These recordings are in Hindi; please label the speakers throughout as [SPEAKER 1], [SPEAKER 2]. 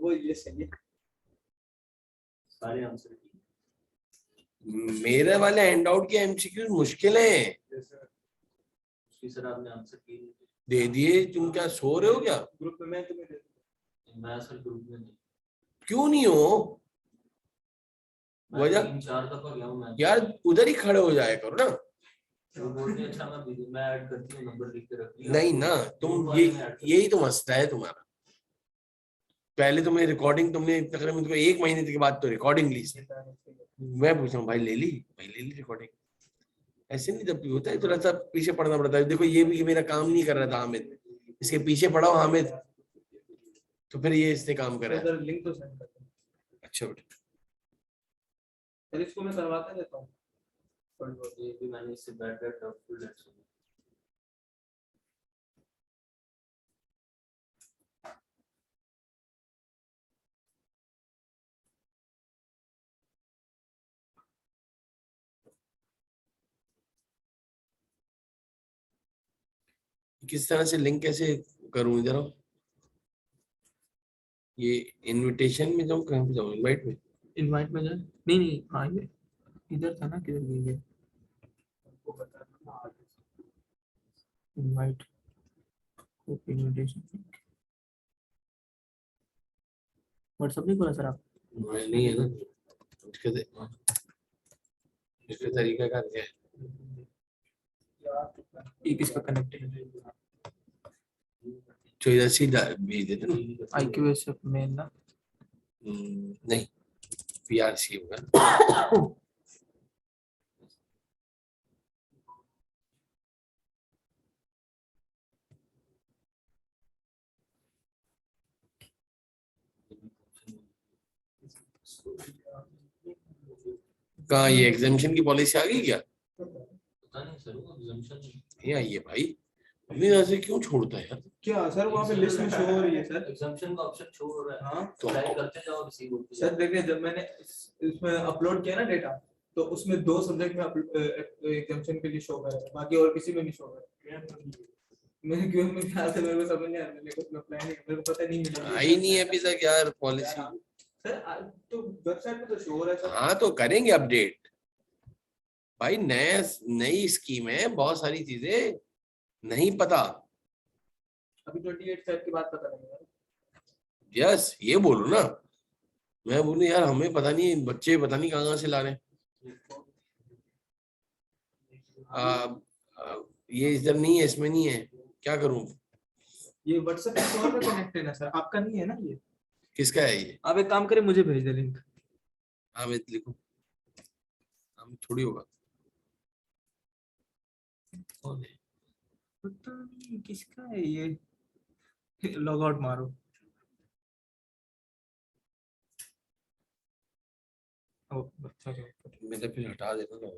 [SPEAKER 1] वो ये सही है,
[SPEAKER 2] सारे आंसर
[SPEAKER 3] मेरे वाले हैंडआउट के एमसीक्यू मुश्किल हैं।
[SPEAKER 2] सर आपने आंसर किए
[SPEAKER 3] दे दिए, तुम क्या सो रहे हो क्या?
[SPEAKER 1] ग्रुप में मैं तुम्हें दे दूंगा।
[SPEAKER 2] मैं असल ग्रुप में नहीं,
[SPEAKER 3] क्यों नहीं हो?
[SPEAKER 2] मैं
[SPEAKER 3] वजह?
[SPEAKER 2] 3-4 दफा गया हूं मैं
[SPEAKER 3] यार उधर ही खड़े हो जाया करो ना।
[SPEAKER 2] वो बोलते हैं अच्छा मैं ऐड करती हूँ, नंबर लिख के रख लिया।
[SPEAKER 3] नहीं ना, तुम यही तो मसला है तुम्हारा। पहले तुम्हें रिकॉर्डिंग, तुमने तकरीबन तुमको 1 महीने के बाद तो रिकॉर्डिंग ली। मैं पूछ रहा हूँ भाई ले ली? भाई ले ली रिकॉर्डिंग? ऐसे नहीं, जब भी होता है थोड़ा सा पीछे पड़ना पड़ता है। देखो ये भी मेरा काम नहीं कर रहा था हामिद, इसके पीछे पड़ाओ हामिद, तो फिर ये इसने काम करा है।
[SPEAKER 1] लिंक तो सेंड कर दो।
[SPEAKER 3] अच्छा बेटा,
[SPEAKER 1] फिर इसको मैं करवाता देता हूँ।
[SPEAKER 2] थोड़ी बहुत ये भी मैंने इससे बैठ फुल लेट्स
[SPEAKER 3] किस तरह से लिंक कैसे करूं? इधर आओ, ये इनविटेशन में जाऊं, कहाँ पे जाऊं? इनवाइट में?
[SPEAKER 1] इनवाइट में जाए, नहीं नहीं, हाँ ये इधर था ना, किधर गई है आपको बताना। इनवाइट, इनविटेशन, व्हाट्सएप नहीं खोला सर आप?
[SPEAKER 3] नहीं है ना इसके तरीका क्या है?
[SPEAKER 1] ये किसका कनेक्ट है?
[SPEAKER 3] तो इधर सीधा भेज देते ना।
[SPEAKER 1] IQSF में ना,
[SPEAKER 3] नहीं, PRC होगा। कहाँ ये एग्जामिशन की पॉलिसी आ गई क्या?
[SPEAKER 2] पता नहीं सर, वो एग्जामिशन
[SPEAKER 3] ये आई है भाई, अपनी तरह से क्यों छोड़ता है यार?
[SPEAKER 1] क्या सर वहाँ पे लिस्ट में शो हो रही है सर?
[SPEAKER 2] एग्जामिशन का ऑप्शन शो हो रहा है।
[SPEAKER 1] हाँ
[SPEAKER 3] तो
[SPEAKER 2] टाइप करते जाओ, रिसीव होती है।
[SPEAKER 1] सर देखिए, जब मैंने इसमें अपलोड किया ना डेटा, तो उसमें 2 सब्जेक्ट में एग्जामिशन के लिए शो कर रहा है, बाकी और किसी में नहीं शो कर रहा है। मैं क्यों, मैं ख्याल से मेरे को समझ नहीं आ रहा, मेरे को अप्लाई नहीं, मेरे को पता नहीं मिला
[SPEAKER 3] आई नहीं है अभी तक यार पॉलिसी।
[SPEAKER 1] सर। तो वेबसाइट पे तो शो हो रहा है सर।
[SPEAKER 3] हाँ तो करेंगे अपडेट भाई, नई स्कीम है, बहुत सारी चीजें नहीं पता।
[SPEAKER 1] अभी 28 Feb की बात पता लगेगा।
[SPEAKER 3] यस, ये बोलो ना। मैं बोलूं यार हमें पता नहीं, बच्चे पता नहीं कहाँ से ला रहे हैं। ये इधर नहीं है, इसमें नहीं है, क्या करूं?
[SPEAKER 1] ये व्हाट्सएप स्टोर पे कनेक्ट है ना सर, आपका नहीं है ना ये?
[SPEAKER 3] किसका है ये?
[SPEAKER 1] आप एक काम करें, मुझे भेज दे लिंक।
[SPEAKER 3] हाँ मैं लिखूं, हम थोड़ी होगा।
[SPEAKER 1] पता नहीं किसका है ये, लॉग आउट मारो। ओ अच्छा
[SPEAKER 3] मैंने फिर हटा देना ना।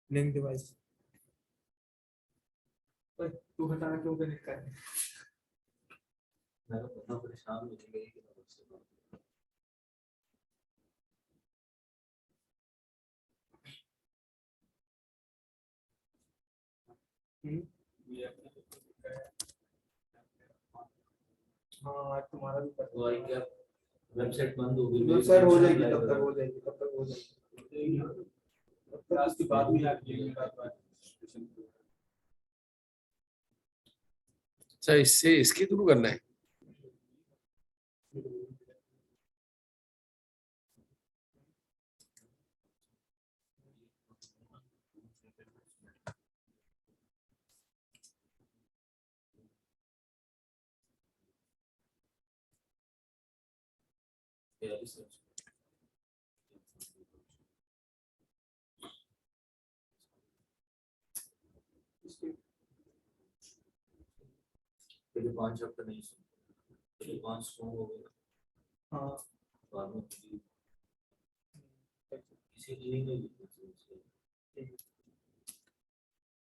[SPEAKER 1] लिंक डिवाइस, तू हटाना क्यों कनेक्ट कर?
[SPEAKER 2] मैं तो पता परेशान हो गई कि
[SPEAKER 1] हाँ तुम्हारा भी पता
[SPEAKER 2] तो आई क्या वेबसाइट बंद हो गई।
[SPEAKER 1] सर हो जाएगी, तब तक हो जाएगी, तब तक हो जाएगी, तब तक उसकी बात नहीं आती है।
[SPEAKER 3] अच्छा, इससे इसके थ्रू करना है?
[SPEAKER 2] पहले 5 हफ्ते नहीं सुन, पहले 5 सॉन्ग हो गए।
[SPEAKER 1] हाँ
[SPEAKER 2] बाद में किसी ने नहीं लिखा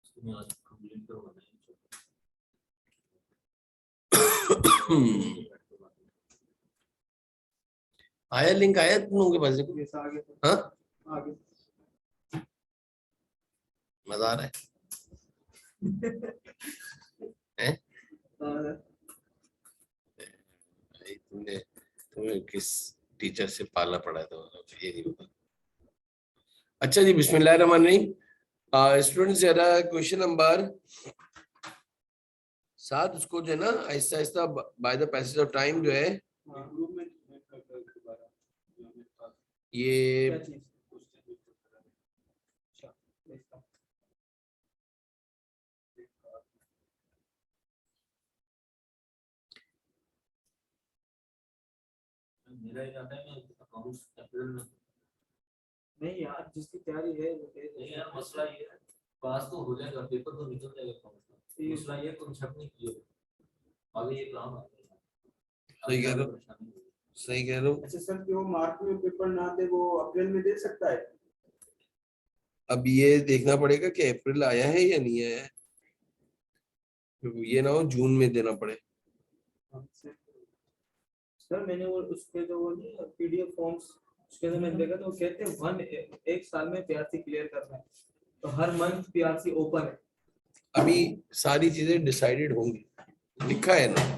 [SPEAKER 2] इसमें आज कंप्लीट करवाना है।
[SPEAKER 3] आया लिंक, आया तुम लोगों के पास?
[SPEAKER 1] ये आगे
[SPEAKER 3] हाँ
[SPEAKER 1] आगे
[SPEAKER 3] मजा आ रहा है। किस टीचर से पाला पड़ा था ये नहीं पता। अच्छा जी, बिस्मिल्लाहिर्रहमानिर्रहीम। स्टूडेंट्स, जरा क्वेश्चन नंबर 7 उसको जो है ना Aahista Aahista by the passage of time जो है ये
[SPEAKER 1] क्या चीज? अच्छा, देखता हूँ।
[SPEAKER 2] मेरा इरादा है मैं अकाउंट्स अप्रैल में।
[SPEAKER 1] नहीं यार, जिसकी तैयारी है वो दे दे।
[SPEAKER 2] नहीं यार, मसला ये है, पास तो हो जाएगा, पेपर तो निकल जाएगा अकाउंट्स का। मसला ये है, तुम छप नहीं किए आगे ये काम आता है।
[SPEAKER 3] सही कह रहे हो,
[SPEAKER 2] परेशानी होगी।
[SPEAKER 3] सही कह रहे हो।
[SPEAKER 4] अच्छा सर, जो मार्च में पेपर ना दे वो अप्रैल में दे सकता है?
[SPEAKER 3] अब ये देखना पड़ेगा कि अप्रैल आया है या नहीं आया है, ये ना हो जून में देना पड़े।
[SPEAKER 1] सर मैंने वो उसके जो वो नहीं पीडीएफ फॉर्म्स उसके अंदर मैंने देखा तो वो कहते हैं एक साल में पीआरसी क्लियर करना है, तो हर मंथ पीआरसी ओपन है।
[SPEAKER 3] अभी सारी चीजें डिसाइडेड होंगी, लिखा है ना।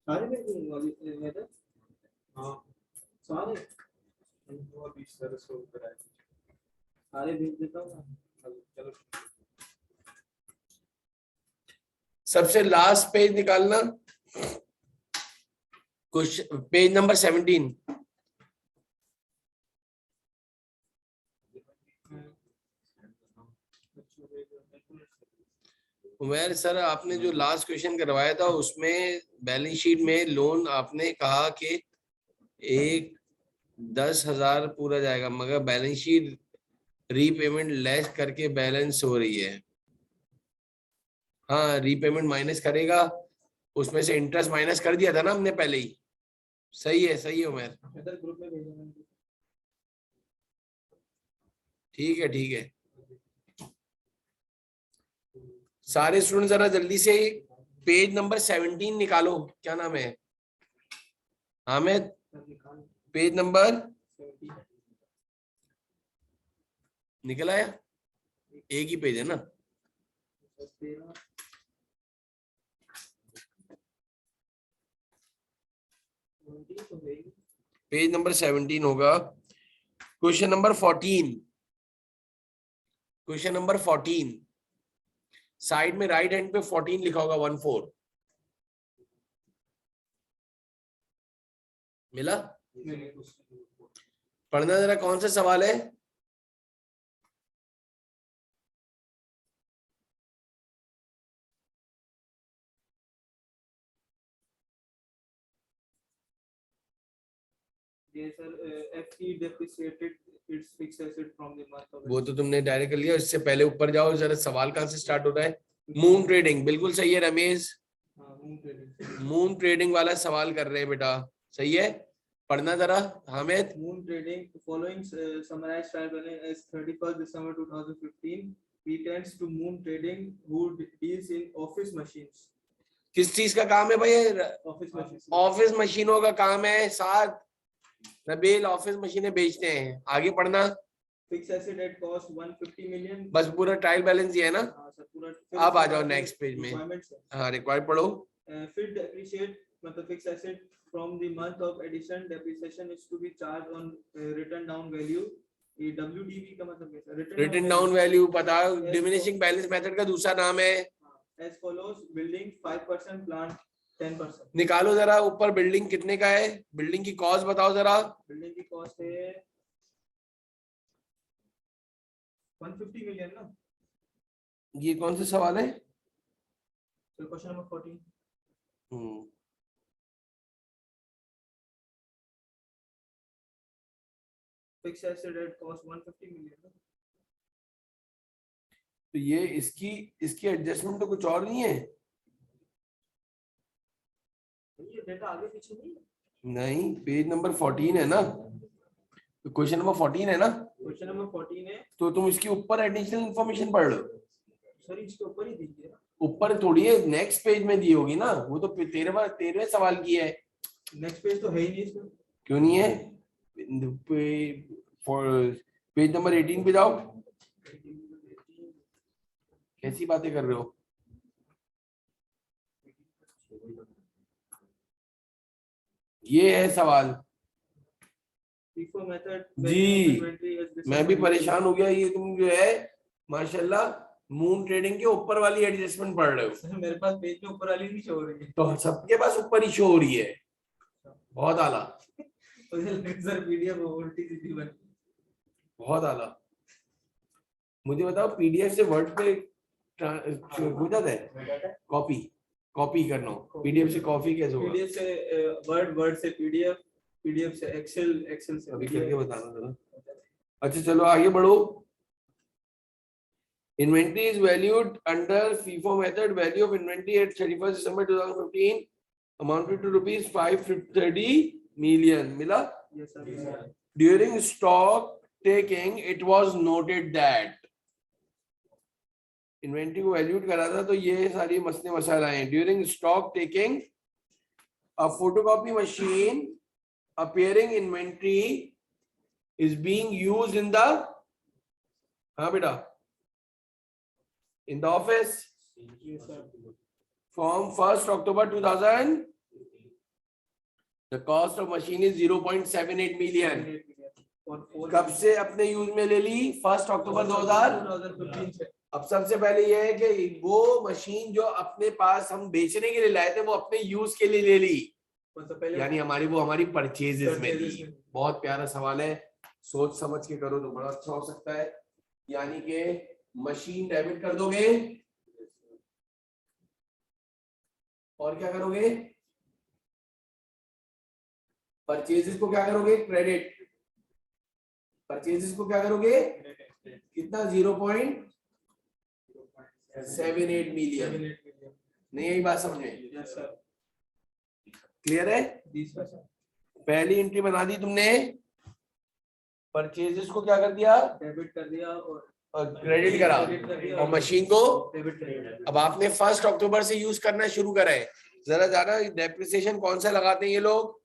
[SPEAKER 1] सारे भेज दूंगा अभी मैं तो।
[SPEAKER 4] हाँ,
[SPEAKER 1] सारे
[SPEAKER 4] वो अभी सर सोल्व कराए।
[SPEAKER 1] सारे भेज देता हूँ।
[SPEAKER 4] चलो
[SPEAKER 3] सबसे लास्ट पेज निकालना, question page number 17। Umar sir, आपने जो लास्ट क्वेश्चन करवाया था उसमें बैलेंस शीट में लोन आपने कहा कि 10,000 पूरा जाएगा, मगर बैलेंस शीट रीपेमेंट लेस करके बैलेंस हो रही है। हाँ, रीपेमेंट माइनस करेगा, उसमें से इंटरेस्ट माइनस कर दिया था ना हमने पहले ही। सही है उमर,
[SPEAKER 1] इधर ग्रुप में भेजना।
[SPEAKER 3] ठीक है ठीक है। सारे स्टूडेंट जरा जल्दी से पेज नंबर 17 निकालो। क्या नाम है हामिद? पेज नंबर निकल आया? एक ही पेज है ना? पेज नंबर 17 होगा। Question number 14, question number 14 side में राइट हैंड पे 14 लिखा होगा, 14 मिला? पढ़ना जरा, कौन सा सवाल है?
[SPEAKER 1] ये sir FE depreciated its fixed asset from the month of
[SPEAKER 3] वो तो तुमने डायरेक्ट कर लिया, इससे पहले ऊपर जाओ जरा, सवाल कहाँ से स्टार्ट हो रहा है? मून ट्रेडिंग, बिल्कुल सही है Ramesh,
[SPEAKER 1] moon trading।
[SPEAKER 3] Moon trading वाला सवाल कर रहे हैं बेटा, सही है। पढ़ना जरा Hamid.
[SPEAKER 1] Moon trading following summarized trial running as 31st December 2015 pertains to moon trading who deals in office machines।
[SPEAKER 3] किस चीज का काम है भाई?
[SPEAKER 1] Office machine.
[SPEAKER 3] ऑफिस मशीनों का काम है। साथ नबील ऑफिस मशीनें बेचते हैं। आगे पढ़ना।
[SPEAKER 1] Fix asset at cost 150 million.
[SPEAKER 3] बस पूरा ट्रायल बैलेंस ये है ना?
[SPEAKER 1] हाँ सर, पूरा।
[SPEAKER 3] अब आ जाओ नेक्स्ट पेज में। हाँ, रिक्वायर्ड पढ़ो।
[SPEAKER 1] फिर डेप्रिशिएट मतलब fix asset from the month of addition depreciation is to be charge on written down value. ये WDV का मतलब क्या है?
[SPEAKER 3] रिटन डाउन वैल्यू पता, डिमिनिशिंग बैलेंस मेथड का दूसरा नाम है।
[SPEAKER 1] As follows building 5%, plant 10%।
[SPEAKER 3] निकालो जरा ऊपर, बिल्डिंग कितने का है? बिल्डिंग की कॉस्ट बताओ जरा।
[SPEAKER 1] बिल्डिंग की कॉस्ट है 150 मिलियन ना?
[SPEAKER 3] ये कौन सा सवाल है?
[SPEAKER 1] Question number 14। Fix asset at cost 150 million.
[SPEAKER 3] तो ये इसकी इसकी एडजस्टमेंट तो कुछ और नहीं है।
[SPEAKER 1] ये डेटा आगे पीछे नहीं है।
[SPEAKER 3] नहीं, पेज नंबर 14 है ना, क्वेश्चन नंबर 14 है ना,
[SPEAKER 1] क्वेश्चन नंबर 14 है
[SPEAKER 3] तो तुम इसके ऊपर एडिशनल इंफॉर्मेशन पढ़ लो।
[SPEAKER 1] सर, इसके ऊपर ही दीजिए ना।
[SPEAKER 3] ऊपर थोड़ी है, नेक्स्ट पेज में दी होगी ना, वो तो 13वें सवाल की है।
[SPEAKER 1] नेक्स्ट पेज तो है ही नहीं इसमें।
[SPEAKER 3] क्यों नहीं है? पेज नंबर 18 पे जाओ। कैसी बातें कर रहे हो? ये है सवाल
[SPEAKER 1] FIFO मेथड
[SPEAKER 3] जी। मैं भी परेशान हो गया, ये तुम जो है माशाल्लाह मून ट्रेडिंग के ऊपर वाली एडजस्टमेंट पढ़ रहे हो।
[SPEAKER 1] सर, मेरे पास पेज में ऊपर वाली नहीं शो हो रही है।
[SPEAKER 3] तो सबके पास ऊपर ही शो हो रही है। बहुत आला,
[SPEAKER 1] मुझे लगा सर पीडीएफ उल्टी सीधी बन।
[SPEAKER 3] बहुत आला। मुझे बताओ, पीडीएफ से वर्ड पे हो जाता है? कॉपी कॉपी करना हो, पीडीएफ से कॉपी कैसे होगा?
[SPEAKER 1] पीडीएफ से वर्ड, वर्ड से पीडीएफ, पीडीएफ से एक्सेल, एक्सेल से
[SPEAKER 3] अभी करके बताना जरा। अच्छा चलो आगे बढ़ो। Inventory is valued under FIFO method. Value of inventory at 31st December 2015 amounted to rupees 530 million. मिला?
[SPEAKER 1] Yes, sir.
[SPEAKER 3] During stock taking, it was noted that inventory को वैल्यूड करा था, तो ये सारी मसले मसाइल आए हैं। During stock taking, a photocopy machine appearing inventory is being used in the, हाँ बेटा, in the office
[SPEAKER 1] Yes, sir.
[SPEAKER 3] from 1st October 2000. The cost of machine is 0.78 million. कब से अपने यूज में ले ली? 1 अक्टूबर 2015
[SPEAKER 1] से।
[SPEAKER 3] अब सबसे पहले ये है कि वो मशीन जो अपने पास हम बेचने के लिए लाए थे, वो अपने यूज के लिए ले ली, यानी हमारी परचेजेस में ली। बहुत प्यारा सवाल है, सोच समझ के करो तो बड़ा अच्छा हो सकता है। यानी कि मशीन डेबिट कर दोगे और क्या करोगे? परचेजेस को क्या करोगे? क्रेडिट। परचेजेस को क्या करोगे? कितना? 0.78 मिलियन। नहीं, यही बात समझ में? क्लियर है? पहली एंट्री बना दी तुमने, परचेजेस को क्या कर दिया?
[SPEAKER 1] डेबिट कर दिया और
[SPEAKER 3] क्रेडिट करा, और मशीन को
[SPEAKER 1] डेबिट कर दिया।
[SPEAKER 3] अब आपने 1 अक्टूबर से यूज करना शुरू करा है। जरा ज्यादा डेप्रिसिएशन कौन सा लगाते हैं ये लोग?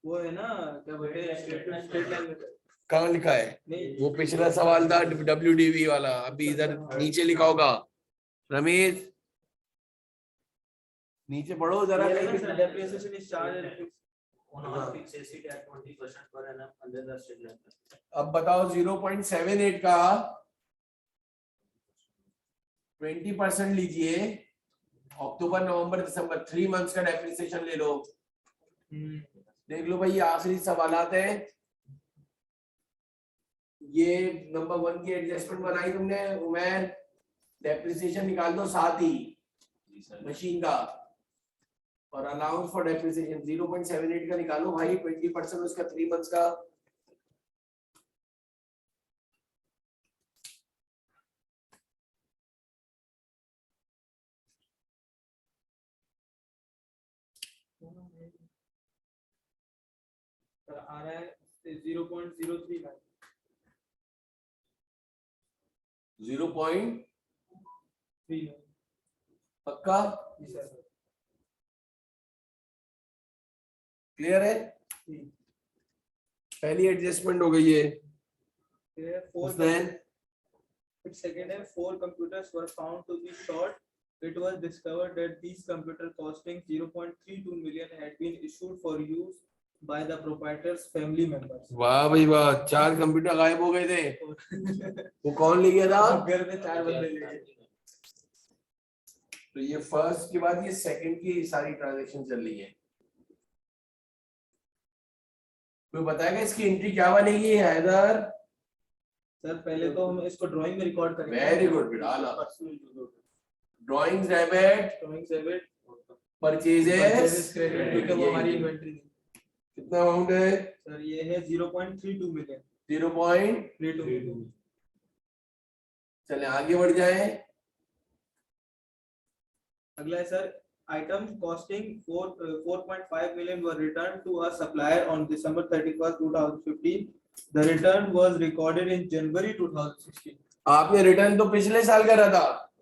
[SPEAKER 1] वो है ना, क्या बोलते हैं, स्टेट लाइन।
[SPEAKER 3] कहाँ लिखा है?
[SPEAKER 1] नहीं,
[SPEAKER 3] वो पिछला सवाल था WDV वाला, अभी इधर नीचे लिखा होगा। रमेश नीचे पढ़ो जरा।
[SPEAKER 1] Depreciation is charge
[SPEAKER 2] on all fixed asset at 20% per annum under the state line.
[SPEAKER 3] अब बताओ 0.78 का 20% लीजिए, अक्टूबर नवंबर दिसंबर 3 मंथ्स का डेप्रिसिएशन ले लो। देख लो भाई, ये आखिरी सवालात है। ये नंबर 1 की एडजस्टमेंट बनाई तुमने, उमर डेप्रिसिएशन निकाल दो साथ ही मशीन का, और अलाउंस फॉर डेप्रिसिएशन 0.78 का निकालो भाई, 20% उसका 3 मंथ्स का।
[SPEAKER 1] आ रहा है 0.039।
[SPEAKER 3] 0.3 पक्का? क्लियर है? पहली एडजस्टमेंट हो गई है।
[SPEAKER 1] Second है, 4 computers were found to be short. It was discovered that these computers costing 0.32 million had been issued for use by the proprietor's family members.
[SPEAKER 3] वाह भाई वाह, 4 कंप्यूटर गायब हो गए थे। वो कौन ले गया था?
[SPEAKER 1] घर में 4 बंदे ले गए।
[SPEAKER 3] तो ये फर्स्ट के बाद ये सेकंड की सारी ट्रांजैक्शन चल रही है। कोई बताएगा इसकी एंट्री क्या बनेगी हैदर?
[SPEAKER 1] सर पहले तो हम इसको ड्राइंग में रिकॉर्ड करेंगे।
[SPEAKER 3] वेरी गुड बेटा, ड्राइंग्स डेबिट, परचेजेस
[SPEAKER 1] क्रेडिट, क्योंकि वो हमारी इन्वेंटरी थी।
[SPEAKER 3] कितना अमाउंट है?
[SPEAKER 1] सर ये है 0.32 मिलियन। 0.32।
[SPEAKER 3] चले आगे बढ़ जाए।
[SPEAKER 1] अगला है sir, item costing 4.5 million were returned to a supplier on December 31st, 2015. The return was recorded in January 2016.
[SPEAKER 3] आपने रिटर्न तो पिछले साल करा था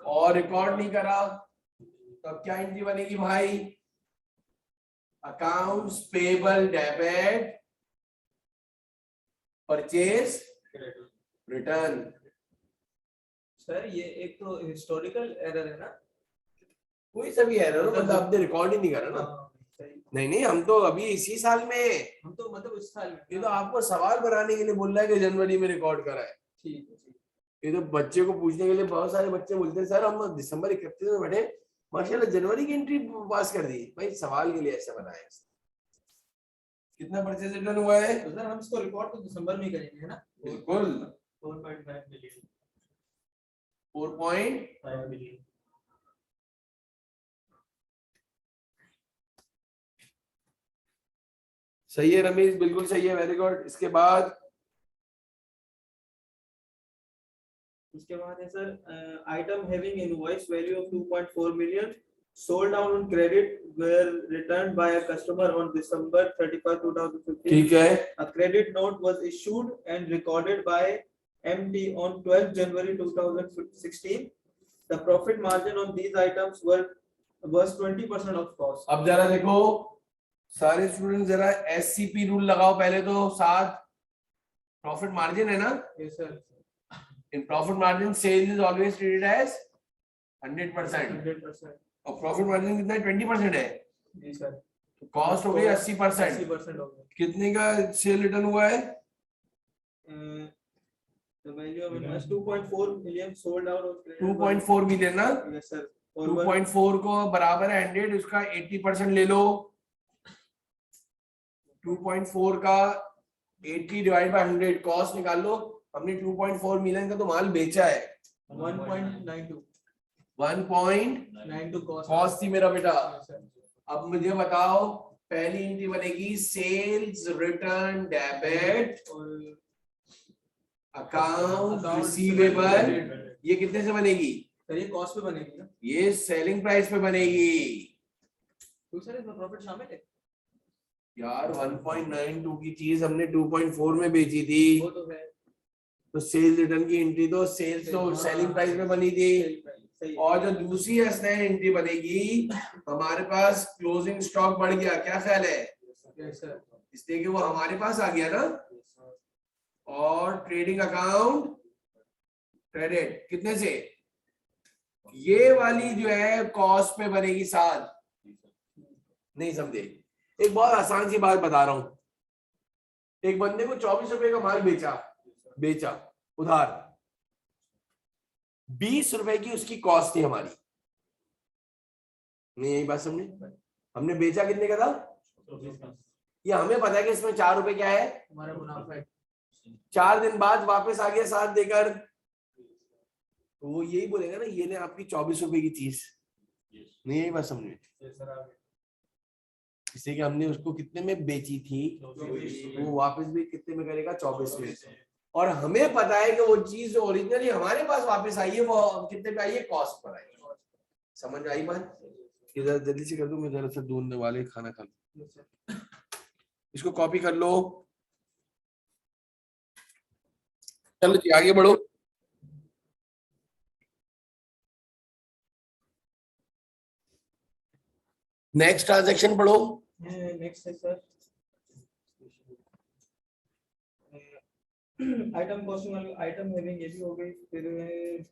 [SPEAKER 3] और रिकॉर्ड नहीं करा, तब क्या एंट्री बनेगी भाई? Accounts payable debit purchase return.
[SPEAKER 1] Sir ये एक तो हिस्टोरिकल एरर है ना?
[SPEAKER 3] कोई सा भी एरर हो, मतलब आपने रिकॉर्ड ही नहीं करा ना।
[SPEAKER 1] हाँ, सही।
[SPEAKER 3] नहीं नहीं, हम तो अभी इसी साल में,
[SPEAKER 1] हम तो मतलब इस साल में।
[SPEAKER 3] ये तो आपको सवाल बनाने के लिए बोल रहा है कि जनवरी में रिकॉर्ड करा है।
[SPEAKER 1] ठीक है, ठीक।
[SPEAKER 3] ये तो बच्चे को पूछने के लिए बहुत सारे बच्चे बोलते हैं सर हम दिसंबर 31 में बैठे, माशाल्लाह जनवरी की एंट्री पास कर दी। भाई सवाल के लिए ऐसा बनाया। कितना परचेज रिटर्न हुआ है?
[SPEAKER 1] तो सर हम इसको रिकॉर्ड तो दिसंबर में ही करेंगे, है ना?
[SPEAKER 3] बिल्कुल
[SPEAKER 1] 4.5 million।
[SPEAKER 3] 4.5
[SPEAKER 1] million।
[SPEAKER 3] सही है रमेश, बिल्कुल सही है, वेरी गुड। इसके बाद
[SPEAKER 1] है sir, atom having invoice value of 2.4 million sold down on credit were returned by a customer on December 31st, 2015.
[SPEAKER 3] ठीक है,
[SPEAKER 1] A credit note was issued and recorded by MD on 12th January 2016. The profit margin on these items was 20% of cost.
[SPEAKER 3] अब जरा देखो सारे स्टूडेंट, जरा एससीपी रूल लगाओ पहले तो। साथ प्रॉफिट मार्जिन है ना?
[SPEAKER 1] Yes sir.
[SPEAKER 3] In profit margin sales is always treated as 100%,
[SPEAKER 1] 100%.
[SPEAKER 3] और प्रॉफिट मार्जिन कितना है? 20% है।
[SPEAKER 1] जी सर।
[SPEAKER 3] तो कॉस्ट हो गई 80%।
[SPEAKER 1] 80% हो गया।
[SPEAKER 3] कितने का सेल रिटर्न हुआ है?
[SPEAKER 1] The value of invoice 2.4 million sold out of credit.
[SPEAKER 3] 2.4 million ना?
[SPEAKER 1] Yes sir.
[SPEAKER 3] 2.4 को बराबर है 100, उसका 80% ले लो। 2.4 का 80 डिवाइड बाय 100, कॉस्ट निकाल लो। हमने 2.4 मिलियन का तो माल बेचा है।
[SPEAKER 1] 1.92
[SPEAKER 3] 1.92
[SPEAKER 1] cost.
[SPEAKER 3] कॉस्ट थी मेरा बेटा।
[SPEAKER 1] Yes sir.
[SPEAKER 3] अब मुझे बताओ, पहली एंट्री बनेगी सेल्स रिटर्न डेबिट
[SPEAKER 1] और
[SPEAKER 3] अकाउंट रिसीवेबल। ये कितने से बनेगी?
[SPEAKER 1] सर ये कॉस्ट पे बनेगी ना?
[SPEAKER 3] ये सेलिंग प्राइस पे बनेगी।
[SPEAKER 1] तो सर इसमें प्रॉफिट शामिल है?
[SPEAKER 3] यार 1.92 की चीज हमने 2.4 में बेची थी,
[SPEAKER 1] वो तो है।
[SPEAKER 3] तो सेल्स रिटर्न की एंट्री तो सेल्स तो सेलिंग प्राइस में बनी थी।
[SPEAKER 1] सही है।
[SPEAKER 3] और जो दूसरी एंट्री बनेगी, हमारे पास क्लोजिंग स्टॉक बढ़ गया, क्या ख्याल है?
[SPEAKER 1] Yes sir.
[SPEAKER 3] इसलिए कि वो हमारे पास आ गया ना। और ट्रेडिंग अकाउंट क्रेडिट कितने से? ये वाली जो है कॉस्ट पे बनेगी 7। नहीं समझे? एक बहुत आसान सी बात बता रहा हूं। एक बंदे को 24 रुपए का माल बेचा उधार, 20 रुपए की उसकी कॉस्ट थी हमारी। नहीं यही बात समझे? हमने बेचा कितने का था? ये हमें पता है कि इसमें 4 रुपए क्या है,
[SPEAKER 1] हमारा मुनाफा है।
[SPEAKER 3] 4 दिन बाद वापस आ गया 7 देकर, तो वो यही बोलेगा ना ये ने आपकी 24 रुपए की चीज। नहीं यही बात समझे? इसलिए कि हमने उसको कितने में बेची थी, वो वापस भी कितने में करेगा? 24 में। और हमें पता है कि वो चीज जो ओरिजिनली हमारे पास वापस आई है वो कितने पे आई है? कॉस्ट पर आई है। समझ आई बात? इधर जल्दी से कर दो, मैं जरा सा ढूंढने वाले खाना खा लूं। इसको कॉपी कर लो। चलो जी आगे बढ़ो। नेक्स्ट ट्रांजैक्शन पढ़ो।
[SPEAKER 1] नेक्स्ट है सर, आइटम कॉस्टिंग वाली आइटम हैविंग ये भी हो गई। फिर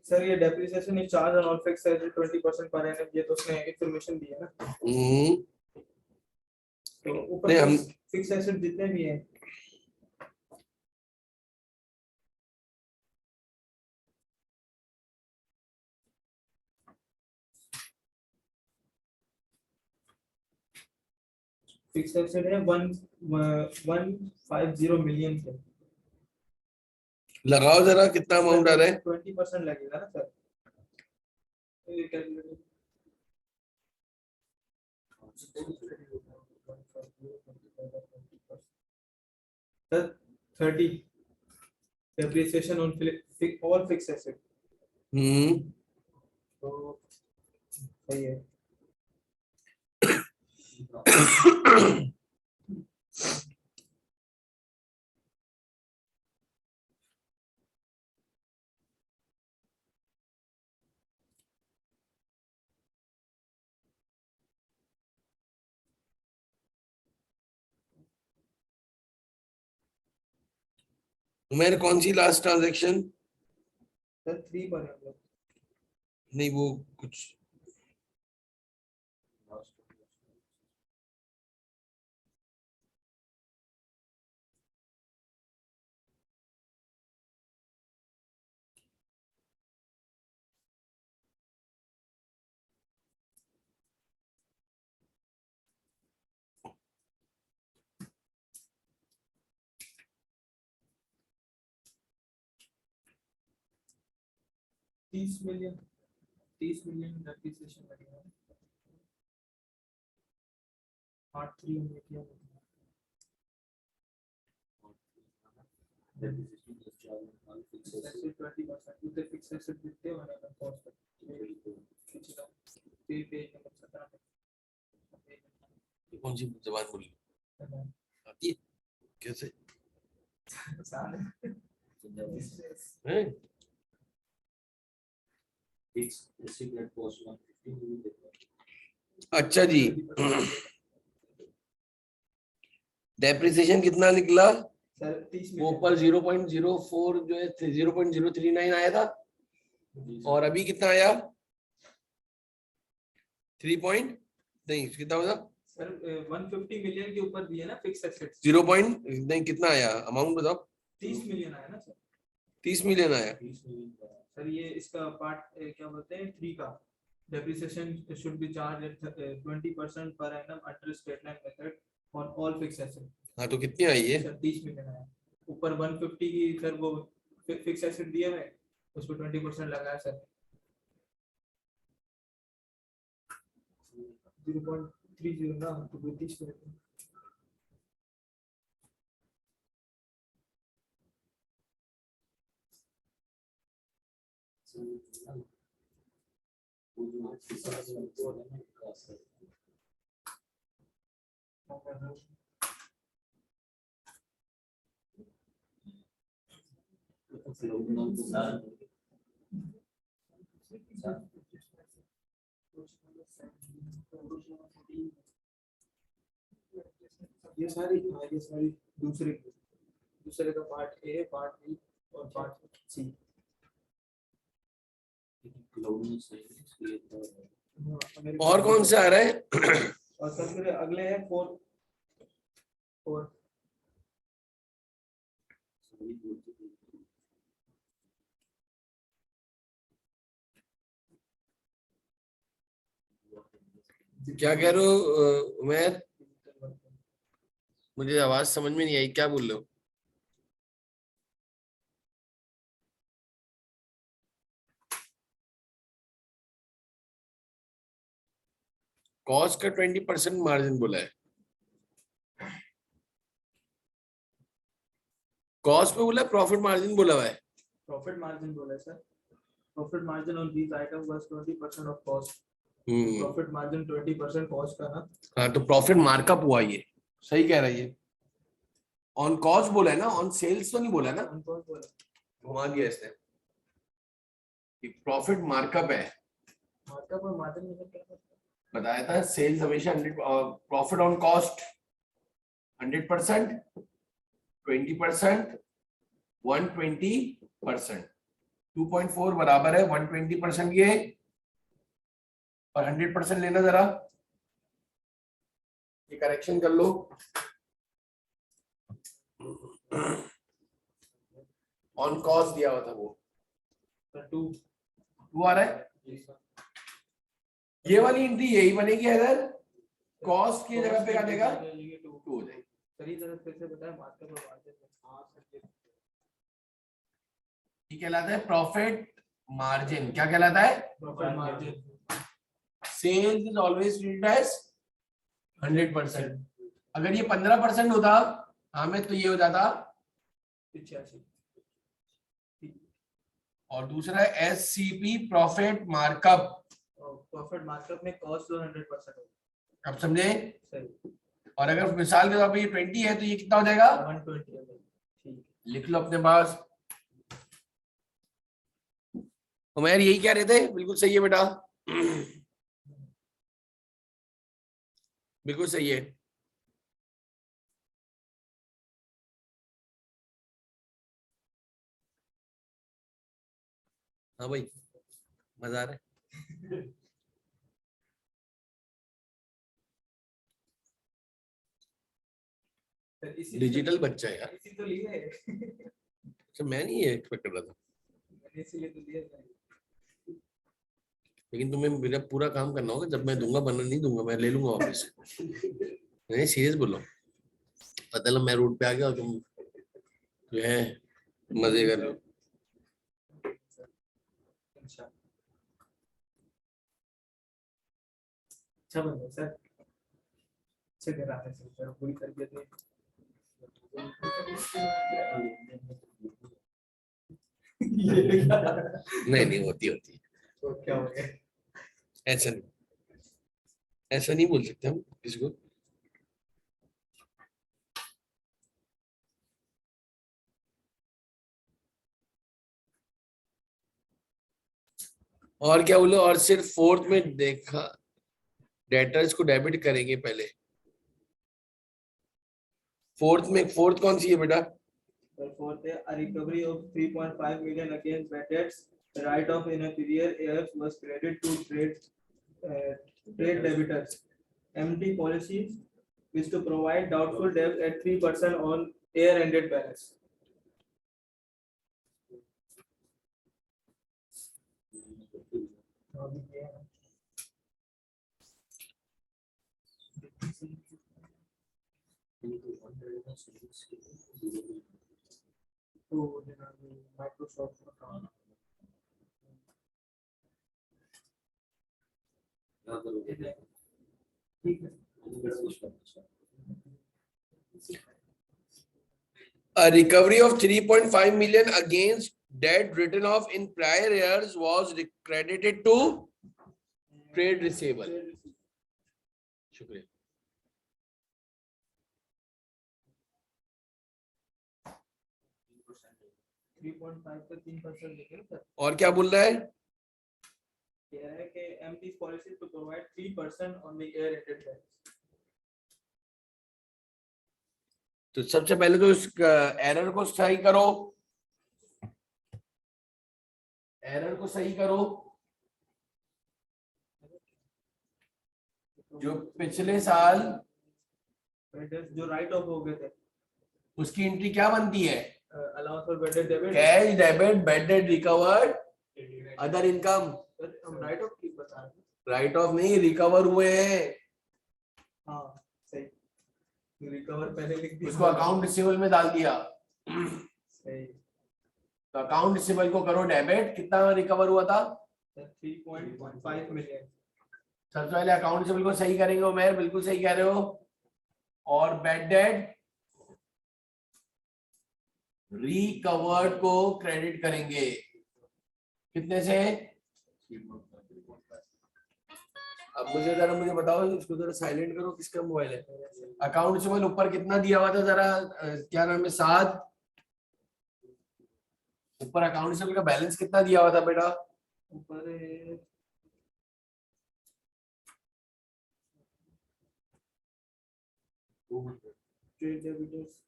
[SPEAKER 1] सर ये depreciation is charge on all fixed asset 20% per annum, ये तो उसने इंफॉर्मेशन दी है ना। तो ऊपर फिक्स्ड एसेट जितने भी हैं फिक्स्ड एसेट है 150 मिलियन के।
[SPEAKER 3] लगाओ जरा कितना अमाउंट आ रहा है?
[SPEAKER 1] 20% लगेगा ना सर? ये calculate sir 30 depreciation on all fixed asset, तो सही है।
[SPEAKER 3] उमेर कौन सी लास्ट ट्रांजैक्शन?
[SPEAKER 1] सर 3 पर है हम लोग।
[SPEAKER 3] नहीं वो कुछ
[SPEAKER 1] तीस मिलियन डेप्रिसिएशन लगेगा। 8 हमने किया। Asset 20% उधर fixed asset दिखते हैं ना cost पिछला पेज नंबर 17
[SPEAKER 3] ये कौन सी जबान बोली आती है कैसे
[SPEAKER 1] आसान है।
[SPEAKER 3] हैं? अच्छा जी, डेप्रिसिएशन कितना निकला?
[SPEAKER 1] सर 30
[SPEAKER 3] वो ऊपर 0.04 जो है 0.039 आया था और अभी कितना आया? 3 नहीं कितना होगा?
[SPEAKER 1] सर 150 मिलियन के ऊपर दिए ना फिक्स एसेट्स।
[SPEAKER 3] 0 नहीं कितना आया अमाउंट बताओ?
[SPEAKER 1] 30 मिलियन आया ना सर।
[SPEAKER 3] 30 मिलियन आया।
[SPEAKER 1] सर ये इसका पार्ट क्या बोलते हैं 3 का depreciation should be charge at 20% per annum under state line method on all fix asset.
[SPEAKER 3] हाँ तो कितनी आई है?
[SPEAKER 1] सर 30 मिलियन आया। ऊपर 150 की सर वो फिक्स एसेट दिया है उस पर 20% लगाया सर 0.30 ना तो 30 मिलियन। ये सारी दूसरे का पार्ट ए पार्ट बी और पार्ट सी।
[SPEAKER 3] और कौन से आ रहा है?
[SPEAKER 1] और सर फिर अगले है 4
[SPEAKER 3] क्या कह रहे हो उमेर? मुझे आवाज समझ में नहीं आई, क्या बोल रहे हो? कॉस्ट का 20% मार्जिन बोला है। कॉस्ट पे बोला है प्रॉफिट मार्जिन बोला हुआ है?
[SPEAKER 1] प्रॉफिट मार्जिन बोला है sir. Profit margin on these item was 20% of cost. Profit margin 20% cost का ना।
[SPEAKER 3] हाँ तो प्रॉफिट मार्कअप हुआ ये, सही कह रहा है ये। ऑन कॉस्ट बोला है ना, ऑन सेल्स तो नहीं बोला ना?
[SPEAKER 1] ऑन कॉस्ट बोला।
[SPEAKER 3] घुमा दिया इसने। प्रॉफिट मार्कअप है,
[SPEAKER 1] मार्कअप और मार्जिन में क्या फर्क है?
[SPEAKER 3] बताया था सेल्स हमेशा 100, प्रॉफिट ऑन कॉस्ट 100%, 20%, 120%। 2.4 बराबर है 120% के और 100% लेना। जरा ये करेक्शन कर लो। ऑन कॉस्ट दिया हुआ था वो
[SPEAKER 1] सर 2
[SPEAKER 3] आ रहा है। ये वाली एंट्री यही बनेगी, अगर कॉस्ट की जगह पे क्या देगा 2 हो जाएगी।
[SPEAKER 1] सही तरह से बताया मार्कअप और मार्जिन। हां सर
[SPEAKER 3] ये कहलाता है प्रॉफिट मार्जिन। क्या कहलाता है?
[SPEAKER 1] Profit margin.
[SPEAKER 3] Sales is always treated as 100%। अगर ये 15% होता हमें तो ये हो जाता
[SPEAKER 1] 85।
[SPEAKER 3] और दूसरा है SCP प्रॉफिट मार्कअप।
[SPEAKER 1] और प्रॉफिट मार्कअप में कॉस्ट 100% होगा।
[SPEAKER 3] अब समझे?
[SPEAKER 1] सही।
[SPEAKER 3] और अगर मिसाल के तौर पर ये 20 है तो ये कितना हो जाएगा?
[SPEAKER 1] 120 है। ठीक है।
[SPEAKER 3] लिख लो अपने पास। उमैर यही कह रहे थे? बिल्कुल सही है बेटा, बिल्कुल सही है। हाँ भाई, मजा आ रहा है। डिजिटल बच्चा है यार।
[SPEAKER 1] इसी तो लिए है।
[SPEAKER 3] अच्छा, मैं नहीं ये एक्सपेक्ट कर रहा था,
[SPEAKER 1] मैंने इसीलिए तो लिया था।
[SPEAKER 3] लेकिन तुम्हें मेरा पूरा काम करना होगा। जब मैं दूंगा, बनने नहीं दूंगा, मैं ले लूंगा वापस। नहीं, सीरियस बोलो। पता लगा मैं रोड पे आ गया और तुम जो है मजे कर लो।
[SPEAKER 1] अच्छा अच्छा बनो सर, अच्छे कराते हैं सर, पूरी तरबियत में।
[SPEAKER 3] नहीं नहीं, होती होती है।
[SPEAKER 1] तो क्या हो गया?
[SPEAKER 3] ऐसा नहीं, ऐसा नहीं बोल सकते हम किसी को। और क्या बोलो? और सिर्फ फोर्थ में देखा, डेटर्स को डेबिट करेंगे पहले। फोर्थ कौन सी है बेटा?
[SPEAKER 1] Fourth, a recovery of 3.5 million against bad debts. The write-off in a prior years was credited to trade debitors. MD policies is to provide doubtful debt at 3% on year-ended balance. तो Microsoft account. ठीक है।
[SPEAKER 3] A recovery of 3.5 million against debt written off in prior years was credited to trade receivable. शुक्रिया।
[SPEAKER 1] 3.5 का 3% लेंगे सर।
[SPEAKER 3] और क्या बोल रहा है?
[SPEAKER 1] कह रहा है कि MD policy to provide 3% on the year-ended balance.
[SPEAKER 3] तो सबसे पहले तो इस एरर को सही करो, एरर को सही करो। जो पिछले साल
[SPEAKER 1] जो राइट ऑफ हो गए थे
[SPEAKER 3] उसकी एंट्री क्या बनती है?
[SPEAKER 1] Allowance for bad debit,
[SPEAKER 3] cash debit, bad debt recovered, other income.
[SPEAKER 1] हम राइट ऑफ की बता रहे हैं।
[SPEAKER 3] राइट ऑफ नहीं, रिकवर हुए हैं।
[SPEAKER 1] हाँ सही, रिकवर पहले लिख दिया,
[SPEAKER 3] उसको अकाउंट रिसीवेबल में डाल दिया।
[SPEAKER 1] सही।
[SPEAKER 3] तो अकाउंट रिसीवेबल को करो डेबिट। कितना रिकवर हुआ था?
[SPEAKER 1] 3.5 मिलियन।
[SPEAKER 3] सबसे पहले अकाउंट रिसीवेबल को सही करेंगे उमर, बिल्कुल सही कह रहे हो। और बैड डेट रिकवर्ड को क्रेडिट करेंगे। कितने से? अब मुझे बताओ, इसको जरा साइलेंट करो। किसका मोबाइल है? अकाउंट रिसीवेबल ऊपर कितना दिया हुआ था जरा, क्या नाम है, 7। ऊपर अकाउंट रिसीवेबल का बैलेंस कितना दिया हुआ था बेटा?
[SPEAKER 1] ऊपर ट्रेड डेबिटर्स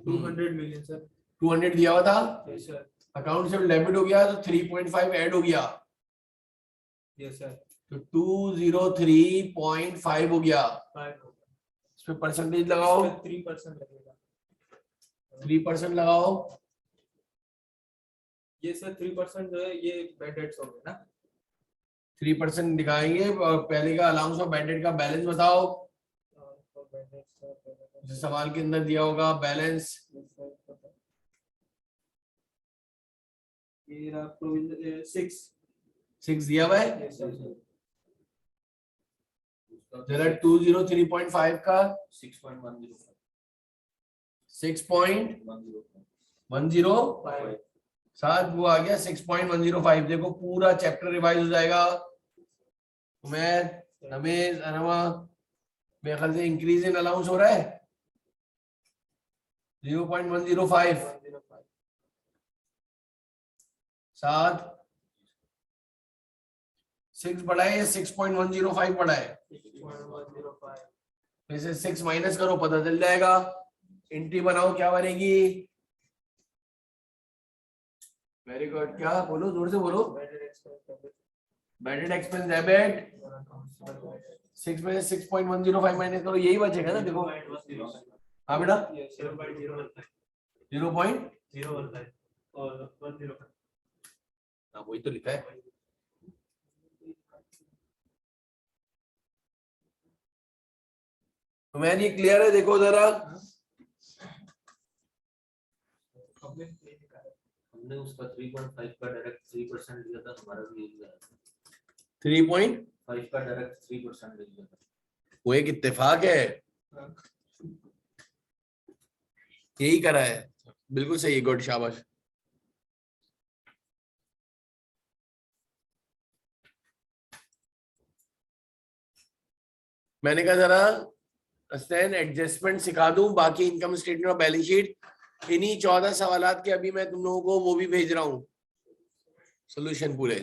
[SPEAKER 1] 200 मिलियन सर।
[SPEAKER 3] 200 दिया हुआ था।
[SPEAKER 1] Yes sir.
[SPEAKER 3] अकाउंट से डेबिट हो गया तो 3.5 ऐड हो गया।
[SPEAKER 1] Yes sir.
[SPEAKER 3] तो 203.5 हो गया।
[SPEAKER 1] 5
[SPEAKER 3] इस पे परसेंटेज लगाओ।
[SPEAKER 1] 3% लगेगा।
[SPEAKER 3] 3% लगाओ।
[SPEAKER 1] ये सर 3% जो है ये बैड डेट्स हो गए ना।
[SPEAKER 3] 3% दिखाएंगे। और पहले का अलाउंस ऑफ बैड डेट का बैलेंस बताओ। सवाल के अंदर दिया होगा बैलेंस।
[SPEAKER 1] ये रहा प्रोविजन
[SPEAKER 3] 6 दिया हुआ है। जरा 203.5 का
[SPEAKER 2] 6.105
[SPEAKER 3] 6.105 105 साथ वो आ गया 6.105। देखो पूरा चैप्टर रिवाइज हो जाएगा। उमैद, रमेश, अनमा, मेरे ख्याल से इंक्रीज इन अलाउंस हो रहा है 0.105 साथ 6 बढ़ा है या 6.105 बढ़ा है?
[SPEAKER 1] 6.105
[SPEAKER 3] वैसे 6 माइनस करो पता चल जाएगा। एंट्री बनाओ, क्या बनेगी? Very good. क्या बोलो, जोर से बोलो। बैडेड एक्सपेंस डेबिट 6 में से 6.105 माइनस करो, यही बचेगा ना। देखो हाँ बेटा 0.015
[SPEAKER 1] और 105
[SPEAKER 3] हाँ वही तो लिखा है। तो मैं ये क्लियर है? देखो जरा
[SPEAKER 2] हमने उसका 3.5 का डायरेक्ट 3% लिया था, हमारा भी यही आया था।
[SPEAKER 3] 3.5
[SPEAKER 2] का डायरेक्ट 3% लिया था।
[SPEAKER 3] वो एक इत्तेफाक है, यही करा है। बिल्कुल सही है, गुड, शाबाश। मैंने कहा जरा हसनैन एडजस्टमेंट सिखा दूं, बाकी इनकम स्टेटमेंट और बैलेंस शीट इन्हीं 14 सवालात के अभी मैं तुम लोगों को वो भी भेज रहा हूं सॉल्यूशन पूरे।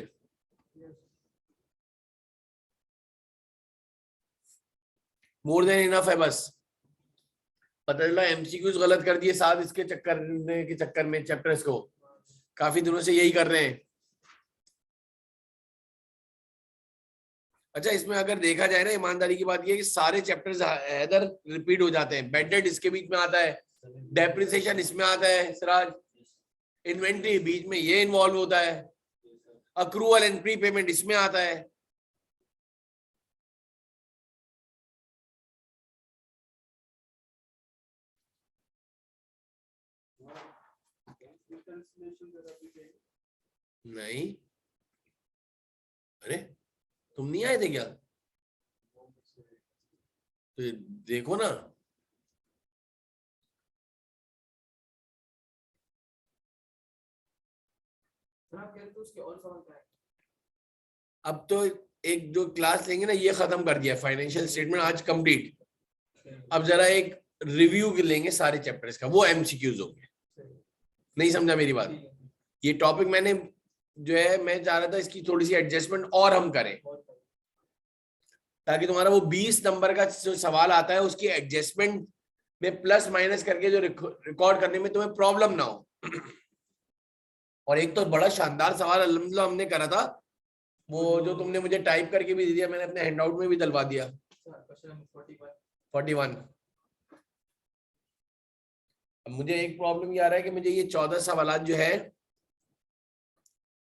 [SPEAKER 3] मोर देन इनफ है, बस पता चला एमसीक्यूज गलत कर दिए साथ इसके चक्कर में चैप्टर्स को काफी दिनों से यही कर रहे हैं। अच्छा, इसमें अगर देखा जाए ना, ईमानदारी की बात यह है कि सारे चैप्टर्स इधर रिपीट हो जाते हैं। बैड डेट इसके बीच में आता है, डेप्रिसिएशन इसमें आता है सिराज, इन्वेंट्री बीच में ये इन्वॉल्व होता है, अक्रूवल एंड प्री पेमेंट इसमें आता है। नहीं, अरे तुम नहीं आए थे क्या? तो देखो ना, अब तो एक जो क्लास लेंगे ना, ये खत्म कर दिया फाइनेंशियल स्टेटमेंट आज कंप्लीट। अब जरा एक रिव्यू लेंगे सारे चैप्टर्स का, वो एमसीक्यूज होंगे। नहीं समझा मेरी बात? ये टॉपिक मैंने जो है, मैं चाह रहा था इसकी थोड़ी सी एडजस्टमेंट और हम करें, ताकि तुम्हारा वो 20 नंबर का जो सवाल आता है उसकी एडजस्टमेंट में प्लस माइनस करके जो रिकॉर्ड करने में तुम्हें प्रॉब्लम ना हो। और एक तो बड़ा शानदार सवाल अल्हम्दुलिल्लाह हमने करा था, वो जो तुमने मुझे टाइप करके भी दे दिया, मैंने अपने हैंडआउट में भी डलवा दिया, 41। अब मुझे एक प्रॉब्लम ये आ रहा है कि मुझे ये 14 सवालात जो है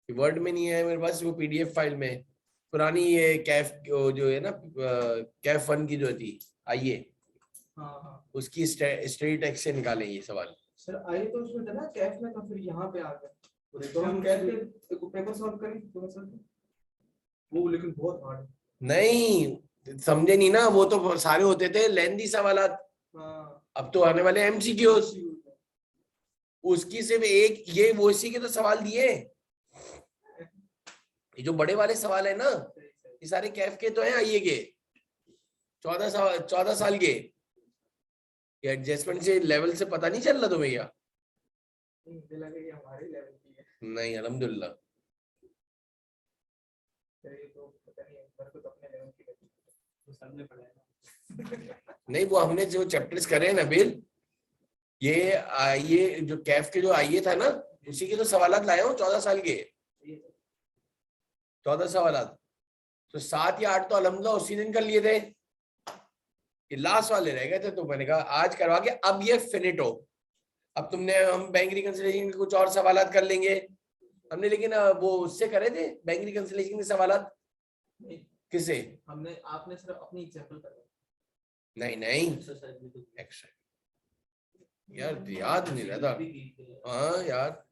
[SPEAKER 3] वर्ड में नहीं है मेरे पास, वो पीडीएफ फाइल में पुरानी ये कैफ जो है ना, कैफ 1 की जो थी आइए, उसकी स्ट्रेट एक्स से निकालें ये सवाल।
[SPEAKER 1] सर आइए तो उसमें था ना कैफ में, तो फिर यहाँ पे आ गए तो हम कैफ के पेपर सॉल्व करें तो सर वो, लेकिन बहुत हार्ड है।
[SPEAKER 3] नहीं समझे नहीं ना, वो तो सारे होते थे लेंदी सवालात। अब तो आने वाले एमसीक्यूज, उसकी सिर्फ एक ये वो इसी के तो सवाल दिए। ये जो बड़े वाले सवाल है ना, ये सारे कैफ के तो हैं आइए के 14 साल के। ये एडजस्टमेंट से लेवल से पता नहीं चल रहा तुम्हें क्या?
[SPEAKER 1] हमारे लेवल की है।
[SPEAKER 3] नहीं अल्हम्दुलिल्लाह। नहीं वो हमने जो चैप्टर्स करे हैं ना बिल, ये जो कैफ के जो आइए था ना, उसी के तो सवालात लाए हो 14 साल के, 14 सवालात। तो 7 या 8 तो अल्हम्दुलिल्लाह उसी दिन कर लिए थे, ये लास्ट वाले रह गए थे। तो मैंने कहा आज करवा के अब ये फिनिट हो। अब तुमने हम बैंक रिकंसिलिएशन के कुछ और सवालात कर लेंगे हमने, लेकिन वो उससे करे थे बैंक रिकंसिलिएशन के सवालात किसे?
[SPEAKER 1] हमने आपने सिर्फ अपनी एग्जांपल कर।
[SPEAKER 3] नहीं एक्स्ट्रा यार याद नहीं रहता। हाँ यार,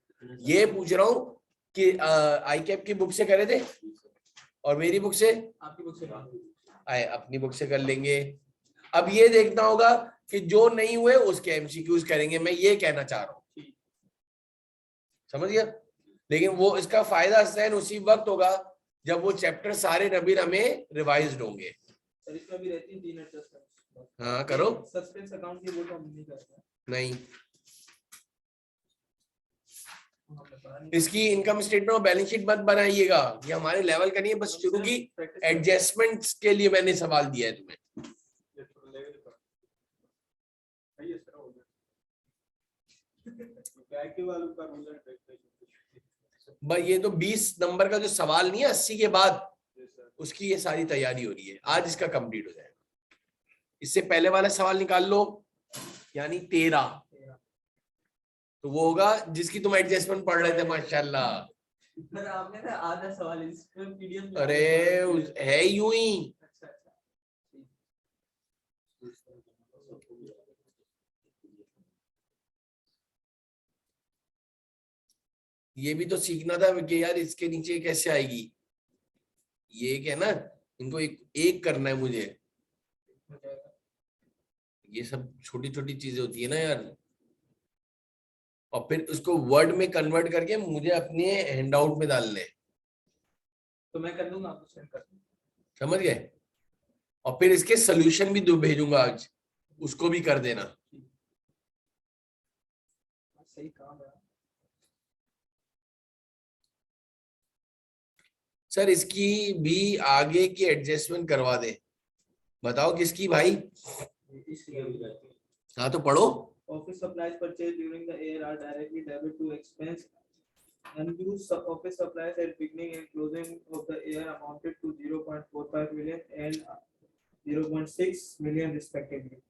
[SPEAKER 3] ये पूछ रहा हूँ कि आई कैप की बुक से करे थे और मेरी बुक से,
[SPEAKER 1] आपकी बुक से
[SPEAKER 3] आए अपनी बुक से कर लेंगे। अब ये देखना होगा कि जो नहीं हुए उसके एमसीक्यूज करेंगे, मैं ये कहना चाह रहा हूँ। समझ गया? लेकिन वो इसका फायदा सहन उसी वक्त होगा जब वो चैप्टर सारे नबी हमें रिवाइज्ड होंगे।
[SPEAKER 1] सर इसमें भी रहती है 3 एडजस्टमेंट।
[SPEAKER 3] हाँ करो।
[SPEAKER 1] सस्पेंस अकाउंट की वो तो हम नहीं करते।
[SPEAKER 3] नहीं,
[SPEAKER 1] हमने पढ़ा नहीं।
[SPEAKER 3] इसकी इनकम स्टेटमेंट और बैलेंस शीट मत बनाइएगा, ये हमारे लेवल का नहीं है, बस शुरू की एडजस्टमेंट्स के लिए मैंने सवाल दिया है तुम्हें। भाई ये तो 20 नंबर का जो सवाल नहीं है 80 के बाद, उसकी ये सारी तैयारी हो रही है, आज इसका कंप्लीट हो जाएगा। इससे पहले वाला सवाल निकाल लो, यानी 13, तो वो होगा जिसकी तुम एडजस्टमेंट पढ़ रहे थे माशाल्लाह।
[SPEAKER 1] सर आपने ना आधा सवाल इसमें पीडीएफ
[SPEAKER 3] अरे है यूं ही।
[SPEAKER 1] अच्छा अच्छा।
[SPEAKER 3] ये भी तो सीखना था कि यार इसके नीचे कैसे आएगी, ये क्या है ना, इनको एक एक करना है मुझे। ये सब छोटी छोटी चीजें होती है ना यार, और फिर उसको वर्ड में कन्वर्ट करके मुझे अपने हैंडआउट में डालने,
[SPEAKER 1] तो मैं कर दूंगा, आपको सेंड कर दूंगा।
[SPEAKER 3] समझ गए? और फिर इसके सोल्यूशन भी भेजूंगा आज, उसको भी कर देना।
[SPEAKER 1] सही काम है।
[SPEAKER 3] सर इसकी भी आगे की एडजस्टमेंट करवा दे, बताओ किसकी भाई? हाँ तो पढ़ो।
[SPEAKER 1] Office supplies purchased during the year are directly debit to expense. Unused office supplies at beginning and closing of the year amounted to 0.45 million and 0.6 million respectively.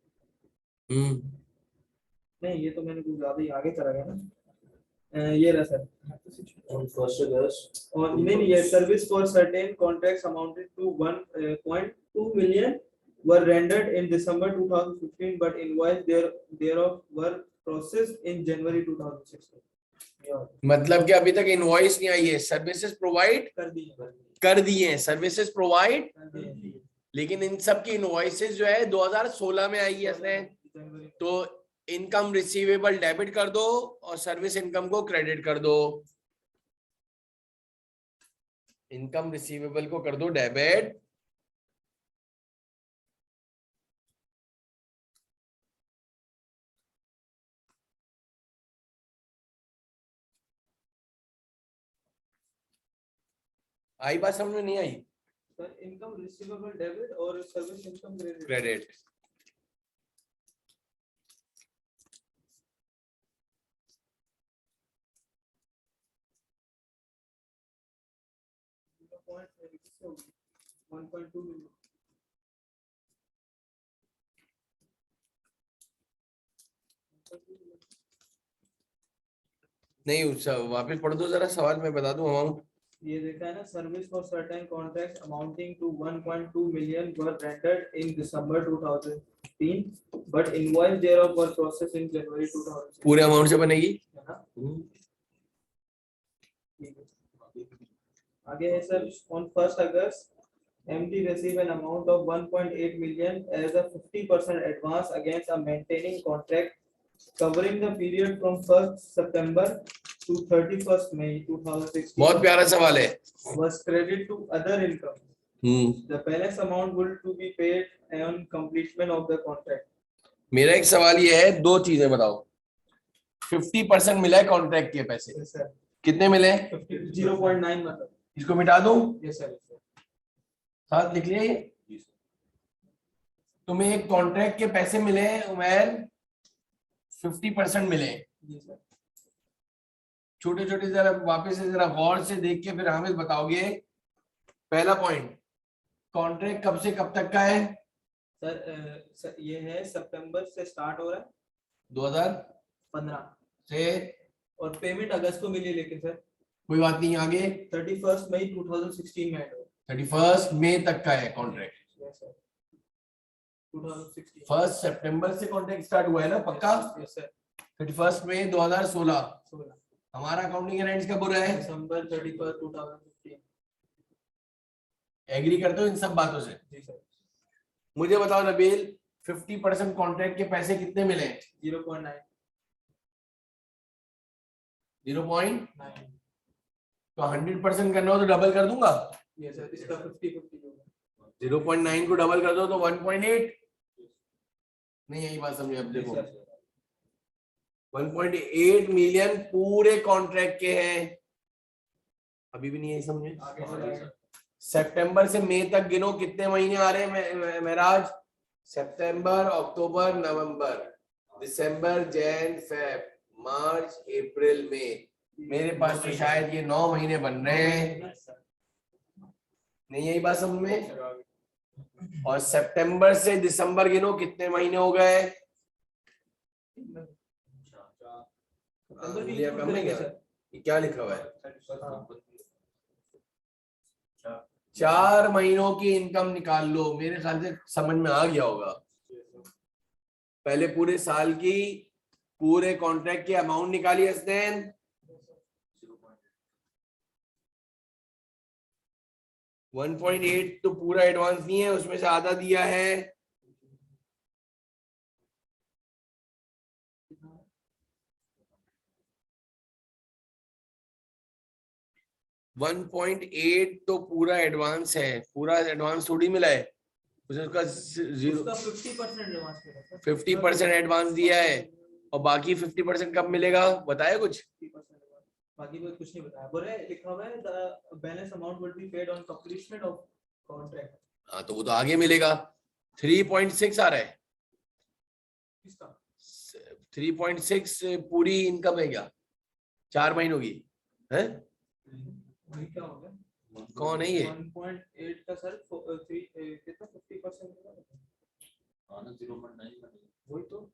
[SPEAKER 1] नहीं ये तो मैंने कुछ ज्यादा ही आगे चला गया ना। ये रहा सर।
[SPEAKER 2] On 1st August.
[SPEAKER 1] और नहीं ये service for certain contracts amounted to 1.2 million were rendered in December 2015 but invoice thereof were processed in January 2016.
[SPEAKER 3] मतलब कि अभी तक इनवॉइस नहीं आई है, सर्विसेज प्रोवाइड कर दी है, सर्विसेज प्रोवाइड, लेकिन इन सब की इनवॉइसेज जो है 2016 में आई है इसने, तो इनकम रिसीवेबल डेबिट कर दो और सर्विस इनकम को क्रेडिट कर दो। इनकम रिसीवेबल को कर दो डेबिट, आई बात समझ में नहीं आई?
[SPEAKER 1] सर इनकम रिसीवेबल डेबिट और सर्विस इनकम
[SPEAKER 3] क्रेडिट। नहीं वापस पढ़ दो जरा, सवाल मैं बता दूं अमाउंट।
[SPEAKER 1] ये देखा है ना, service for certain contracts amounting to 1.2 million were rendered in December 2015 but invoice thereof were processed in January 2016।
[SPEAKER 3] पूरे अमाउंट से बनेगी।
[SPEAKER 1] है ना? आगे है sir, on 1st August MD received an amount of 1.8 million as a 50% advance against a maintaining contract covering the period from 1st September to 31st May 2016.
[SPEAKER 3] बहुत प्यारा सवाल है।
[SPEAKER 1] Was credited to other income. The balance amount will to be paid on completion of the contract.
[SPEAKER 3] मेरा एक सवाल ये है, दो चीजें बताओ। 50% मिला है कॉन्ट्रैक्ट के पैसे।
[SPEAKER 1] Yes sir.
[SPEAKER 3] कितने मिले?
[SPEAKER 1] 0.9 मतलब।
[SPEAKER 3] इसको मिटा दूं?
[SPEAKER 1] Yes sir.
[SPEAKER 3] साथ लिख लिया ये। तुम्हें एक कॉन्ट्रैक्ट के पैसे मिले उमैर, 50% मिले।
[SPEAKER 1] जी सर।
[SPEAKER 3] छोटे छोटे जरा वापस से जरा गौर से देख के फिर हमें बताओगे। पहला पॉइंट, कॉन्ट्रैक्ट कब से कब तक का है?
[SPEAKER 1] सर ये है सितंबर से स्टार्ट हो रहा है
[SPEAKER 3] 2015 से,
[SPEAKER 1] और पेमेंट अगस्त को मिली, लेकिन सर
[SPEAKER 3] कोई बात नहीं, आगे
[SPEAKER 1] 31 मई 2016 में
[SPEAKER 3] 31 मई तक का है कॉन्ट्रैक्ट।
[SPEAKER 1] Yes sir. 2016
[SPEAKER 3] 1 सितंबर से कॉन्ट्रैक्ट स्टार्ट हुआ है ना पक्का?
[SPEAKER 1] Yes sir.
[SPEAKER 3] 31 मई 2016।
[SPEAKER 1] 16
[SPEAKER 3] हमारा अकाउंटिंग एंड कब हो रहा है?
[SPEAKER 1] दिसंबर 31 2015।
[SPEAKER 3] एग्री करते हो इन सब बातों से?
[SPEAKER 1] जी सर।
[SPEAKER 3] मुझे बताओ नबील, 50% कॉन्ट्रैक्ट के पैसे कितने मिले?
[SPEAKER 1] 0.9।
[SPEAKER 3] 0.9 तो 100% करना हो तो डबल कर दूंगा।
[SPEAKER 1] ये सर इसका 50-50 होगा।
[SPEAKER 3] 0.9 को डबल कर दो तो 1.8। नहीं यही बात समझे। अब देखो 1.8 मिलियन पूरे कॉन्ट्रैक्ट के हैं। अभी भी नहीं यही समझे। सितंबर से मई तक गिनो कितने महीने आ रहे हैं महराज। सितंबर, अक्टूबर, नवंबर, दिसंबर, जैन, फेब, मार्च, अप्रैल, मई। मेरे पास तो शायद ये 9 महीने बन रहे हैं। नहीं यही बात समझ में। और सितंबर से दिसंबर गिनो कितने महीने हो गए। उंगलियां कम है क्या? ये क्या लिखा हुआ है? 4 महीनों की इनकम निकाल लो। मेरे ख्याल से समझ में आ गया होगा। पहले पूरे साल की पूरे कॉन्ट्रैक्ट की अमाउंट निकाली हसनैन। 1.8 तो पूरा एडवांस नहीं है, उसमें से आधा दिया है। वन 1.8 तो पूरा एडवांस है। पूरा एडवांस थोड़ी मिला है उसका। 50% एडवांस दिया है और बाकी 50% कब मिलेगा बताया कुछ।
[SPEAKER 1] बाकी कुछ नहीं बताया। बोले लिखा हुआ है the balance amount will be paid on completion of contract.
[SPEAKER 3] हाँ तो वो तो आगे मिलेगा। 3.6 आ रहा है।
[SPEAKER 1] किसका?
[SPEAKER 3] 3.6 पूरी इनकम है क्या 4 महीनों की है?
[SPEAKER 1] वही क्या हो गया?
[SPEAKER 3] कौन है ये?
[SPEAKER 1] 1.8 का सर 3 कितना 50%
[SPEAKER 2] हाँ ना 0.9
[SPEAKER 1] वही तो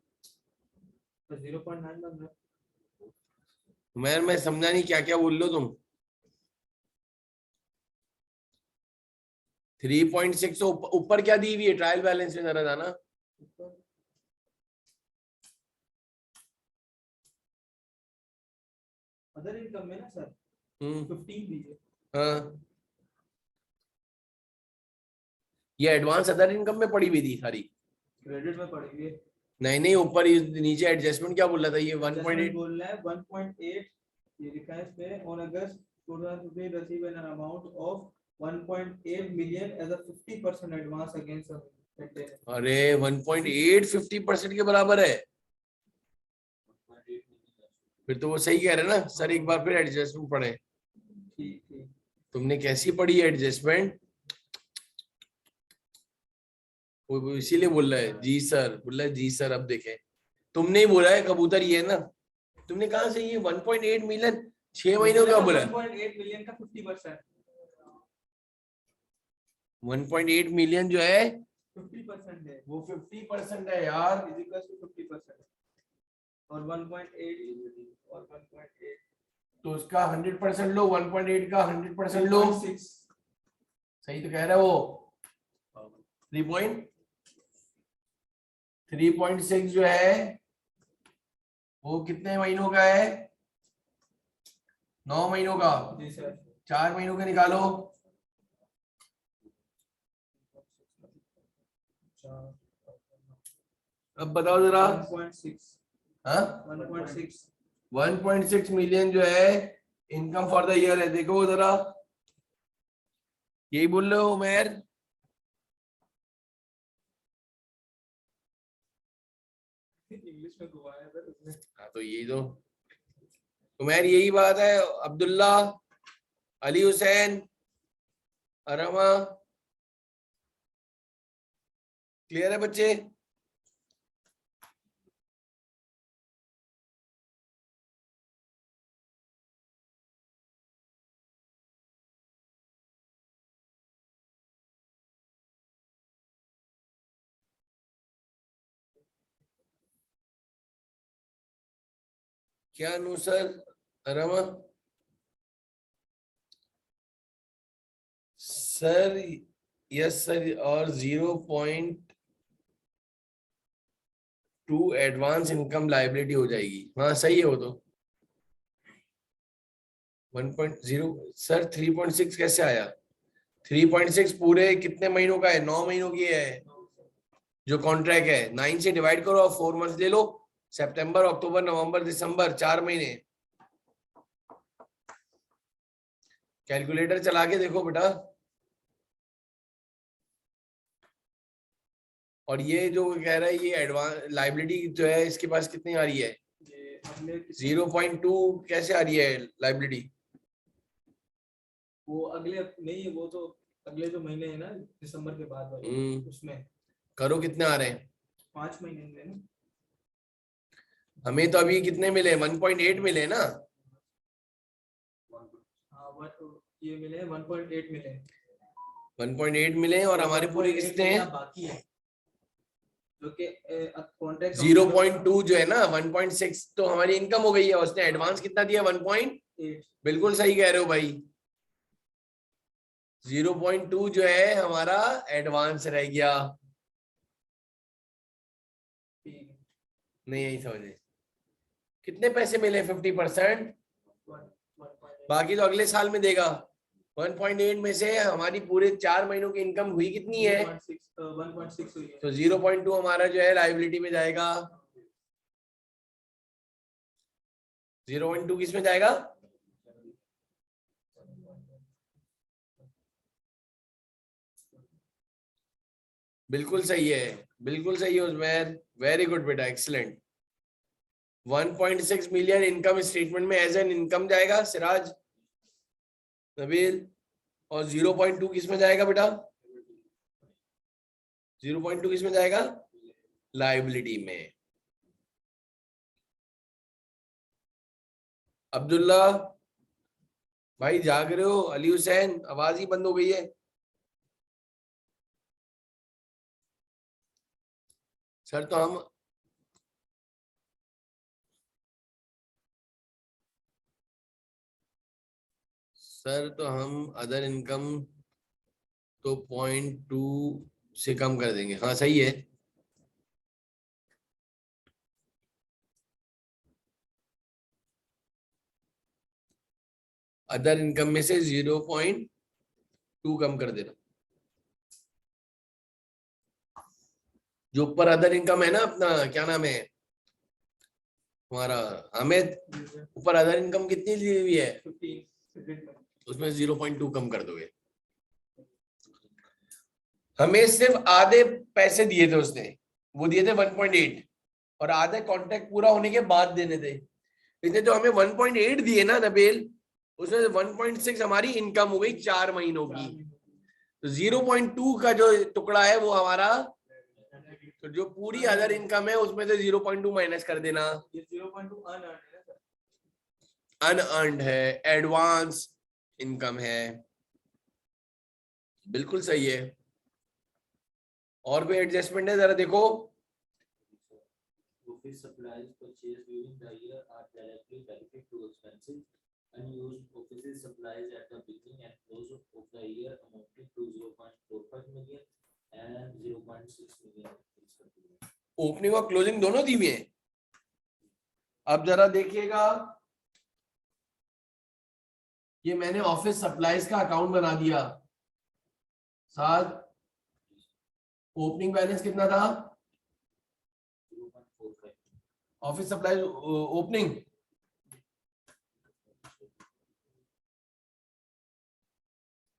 [SPEAKER 1] 0.9 बन रहा है।
[SPEAKER 3] मैं समझा नहीं क्या क्या बोल लो तुम। 3.6 तो ऊपर क्या दी हुई है ट्रायल बैलेंस में जरा जाना।
[SPEAKER 1] अदर इनकम में ना सर 15 दीजिए।
[SPEAKER 3] हाँ ये एडवांस अदर इनकम में पड़ी हुई थी सारी।
[SPEAKER 1] क्रेडिट में पड़ी हुई है।
[SPEAKER 3] नहीं ऊपर नीचे एडजस्टमेंट क्या बोल रहा था ये 1.8
[SPEAKER 1] बोल रहा है 1.8 ये लिखा है इसमें on August 2015 receive an amount of 1.8 million as a 50% advance against.
[SPEAKER 3] अरे 1.8 50% के बराबर है। फिर तो वो सही कह रहे हैं ना सर। एक बार फिर एडजस्टमेंट पढ़े।
[SPEAKER 1] ठीक
[SPEAKER 3] तुमने कैसी पढ़ी है एडजस्टमेंट? वो इसीलिए बोल रहा है जी सर। बोल रहा है जी सर। अब देखें तुमने ही बोला है कबूतर ये है ना। तुमने कहा से ये 1.8 मिलियन 6 महीनों का बोला है।
[SPEAKER 1] 1.8 मिलियन का 50%
[SPEAKER 3] 1.8 मिलियन जो है
[SPEAKER 1] 50% है
[SPEAKER 3] वो 50% है यार।
[SPEAKER 1] इज इक्वल टू 50% और 1.8 और 1.8
[SPEAKER 3] तो उसका 100% लो। 1.8 का 100% लो।
[SPEAKER 1] 3.6
[SPEAKER 3] सही तो कह रहा है वो। 3.6 जो है वो कितने महीनों का है? 9 महीनों का।
[SPEAKER 1] जी सर
[SPEAKER 3] 4 महीनों के निकालो। अब बताओ जरा।
[SPEAKER 1] 1.6
[SPEAKER 3] हाँ
[SPEAKER 1] 1.6
[SPEAKER 3] 1.6 मिलियन जो है इनकम फॉर द ईयर है। देखो जरा यही बोल रहे हो उमैर?
[SPEAKER 1] इंग्लिश में घुमाया सर उसने।
[SPEAKER 3] हाँ तो यही तो उमैर यही बात है। अब्दुल्ला, अली हुसैन, अरमा, क्लियर है बच्चे? क्या नुसर, अरमा? Sir yes sir. और 0.2 एडवांस इनकम लायबिलिटी हो जाएगी। हाँ सही है वो तो। 1.0 सर 3.6 कैसे आया? 3.6 पूरे कितने महीनों का है? 9 महीनों की है जो कॉन्ट्रैक्ट है। 9 से डिवाइड करो और 4 मंथ ले लो। सितंबर, अक्टूबर, नवंबर, दिसंबर 4 महीने। कैलकुलेटर चला के देखो बेटा। और ये जो कह रहा है ये एडवांस लाइबिलिटी जो है इसके पास कितनी आ रही है?
[SPEAKER 1] ये अगले
[SPEAKER 3] 0.2 कैसे आ रही है लाइबिलिटी?
[SPEAKER 1] वो अगले नहीं, वो तो अगले जो महीने है ना दिसंबर के बाद वाले, उसमें
[SPEAKER 3] करो कितने आ रहे हैं?
[SPEAKER 1] 5 महीने में ना।
[SPEAKER 3] हमें तो अभी कितने मिले? 1.8 मिले ना।
[SPEAKER 1] हाँ ये मिले 1.8 मिले
[SPEAKER 3] 1.8 मिले और हमारे पूरे
[SPEAKER 1] 1.8
[SPEAKER 3] कितने हैं?
[SPEAKER 1] बाकी है जो कि कॉन्ट्रैक्ट
[SPEAKER 3] 0.2 जो है ना 1.6 तो हमारी इनकम हो गई है। उसने एडवांस कितना दिया? 1. बिल्कुल सही कह रहे हो भाई। 0.2 जो है हमारा एडवांस रह गया। नहीं यही समझे। कितने पैसे मिले? 50%। बाकी तो अगले साल में देगा। 1.8 में से हमारी पूरे 4 महीनों की इनकम हुई कितनी है?
[SPEAKER 1] 1.6 हुई है।
[SPEAKER 3] तो 0.2 हमारा जो है लायबिलिटी में जाएगा। 0.2 किस में जाएगा? बिल्कुल सही है, बिल्कुल सही है उस्मैर। वेरी गुड बेटा, एक्सीलेंट। 1.6 मिलियन इनकम स्टेटमेंट में एज एन इनकम जाएगा सिराज, नबील। और 0.2 किस में जाएगा बेटा? 0.2 किस में जाएगा? लायबिलिटी में। अब्दुल्ला भाई जाग रहे हो? अली हुसैन आवाज ही बंद हो गई है। सर तो हम अदर इनकम तो 0.2 से कम कर देंगे। हाँ सही है। अदर इनकम में से 0.2 कम कर देना। जो ऊपर अदर इनकम है ना अपना, क्या नाम है हमारा हामिद, ऊपर अदर इनकम कितनी दी हुई है?
[SPEAKER 1] 15
[SPEAKER 3] उसमें 0.2 कम कर दोगे। हमें सिर्फ आधे पैसे दिए थे उसने, वो दिए थे 1.8 और आधे कॉन्ट्रैक्ट पूरा होने के बाद देने थे। इसने जो हमें 1.8 दिए ना नबील, उसमें से 1.6 हमारी इनकम हो गई 4 महीनों की। तो 0.2 का जो टुकड़ा है वो हमारा, तो जो पूरी अदर इनकम है उसमें से 0.2 माइनस कर देना।
[SPEAKER 1] ये 0.2 अनअर्न्ड है सर।
[SPEAKER 3] अनअर्न्ड है, एडवांस इनकम है। बिल्कुल सही है। और कोई एडजस्टमेंट है? जरा देखो।
[SPEAKER 2] Office supplies purchased during the year are directly benefit to expenses. Unused office supplies at the beginning and close of the year amounting to 0.45 million and 0.6 million.
[SPEAKER 3] Opening और क्लोजिंग दोनों दी हुई है। अब जरा देखिएगा, ये मैंने ऑफिस सप्लाईज का अकाउंट बना दिया। साथ ओपनिंग बैलेंस कितना था?
[SPEAKER 2] 0.45.
[SPEAKER 3] ऑफिस सप्लाईज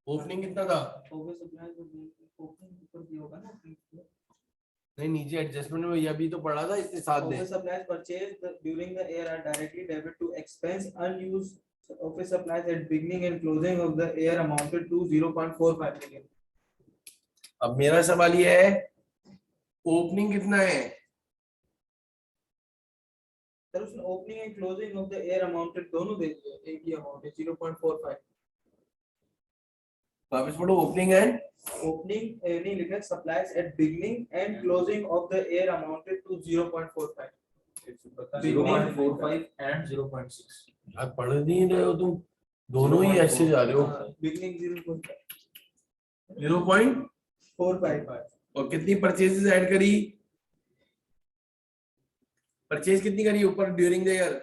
[SPEAKER 3] ओपनिंग कितना था?
[SPEAKER 1] ऑफिस सप्लाईज ओपनिंग ऊपर दिया होगा ना।
[SPEAKER 3] नहीं नीचे एडजस्टमेंट में ये भी तो पढ़ा था इसके साथ में।
[SPEAKER 1] Office supplies purchased during the year are directly debit to expense. Unused office supplies at beginning and closing of the year amounted to 0.45 million.
[SPEAKER 3] अब मेरा सवाल ये है, ओपनिंग कितना है?
[SPEAKER 1] सर उसने opening and closing of the year amounted दोनों दे दिए, एक ही अमाउंट है 0.45।
[SPEAKER 3] वापस पढ़ो, ओपनिंग एंड
[SPEAKER 1] ओपनिंग नहीं लिखा, supplies at beginning and closing of the year amounted to 0.45।
[SPEAKER 2] 0.45 and 0.6.
[SPEAKER 3] यार पढ़ नहीं रहे हो तुम, दोनों ही ऐसे जा रहे हो।
[SPEAKER 1] बिगिनिंग
[SPEAKER 3] 0.45 और कितनी परचेजेस ऐड करी? परचेज कितनी करी ऊपर ड्यूरिंग द ईयर?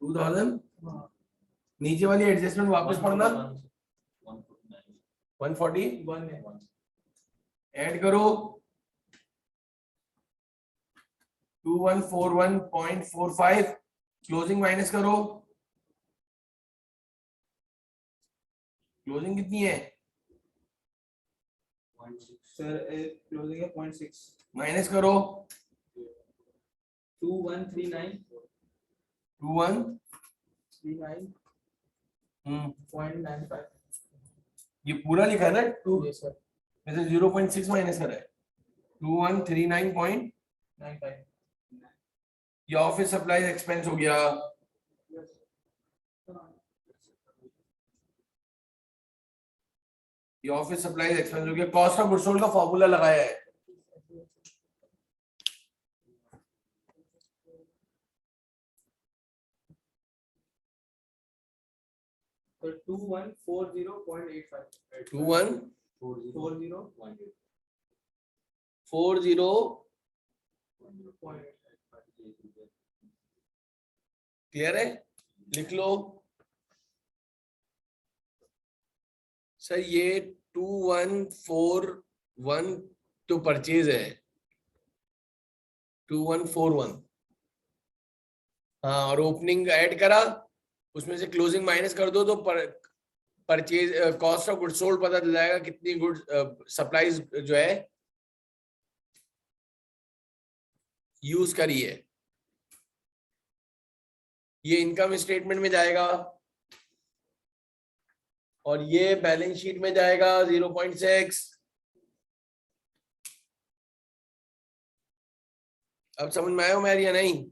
[SPEAKER 3] 2000। नीचे वाली एडजस्टमेंट वापस पढ़ना। 140 ऐड करो। 2141.45 क्लोजिंग माइनस करो, क्लोजिंग कितनी है?
[SPEAKER 2] 0.6
[SPEAKER 1] सर क्लोजिंग है 0.6
[SPEAKER 3] माइनस करो
[SPEAKER 1] 2139 39.95
[SPEAKER 3] ये पूरा लिखा है ना 2
[SPEAKER 1] यस सर
[SPEAKER 3] में से 0.6 माइनस करा है 2139.95 ये ऑफिस सप्लाईज एक्सपेंस हो गया। ये ऑफिस सप्लाईज एक्सपेंस हो गया। कॉस्ट ऑफ गुड्स सोल्ड का फॉर्मूला लगाया है
[SPEAKER 1] तो 2140.85
[SPEAKER 3] 2140 क्लियर है? लिख लो सर, ये 2141 तो परचेज है 2141, हाँ, और ओपनिंग ऐड करा, उसमें से क्लोजिंग माइनस कर दो तो purchase cost of goods sold पता चल जाएगा कितनी गुड्स सप्लाईज जो है यूज करी है। ये इनकम स्टेटमेंट में जाएगा और ये बैलेंस शीट में जाएगा 0.6। अब समझ में आया मेरी या नहीं?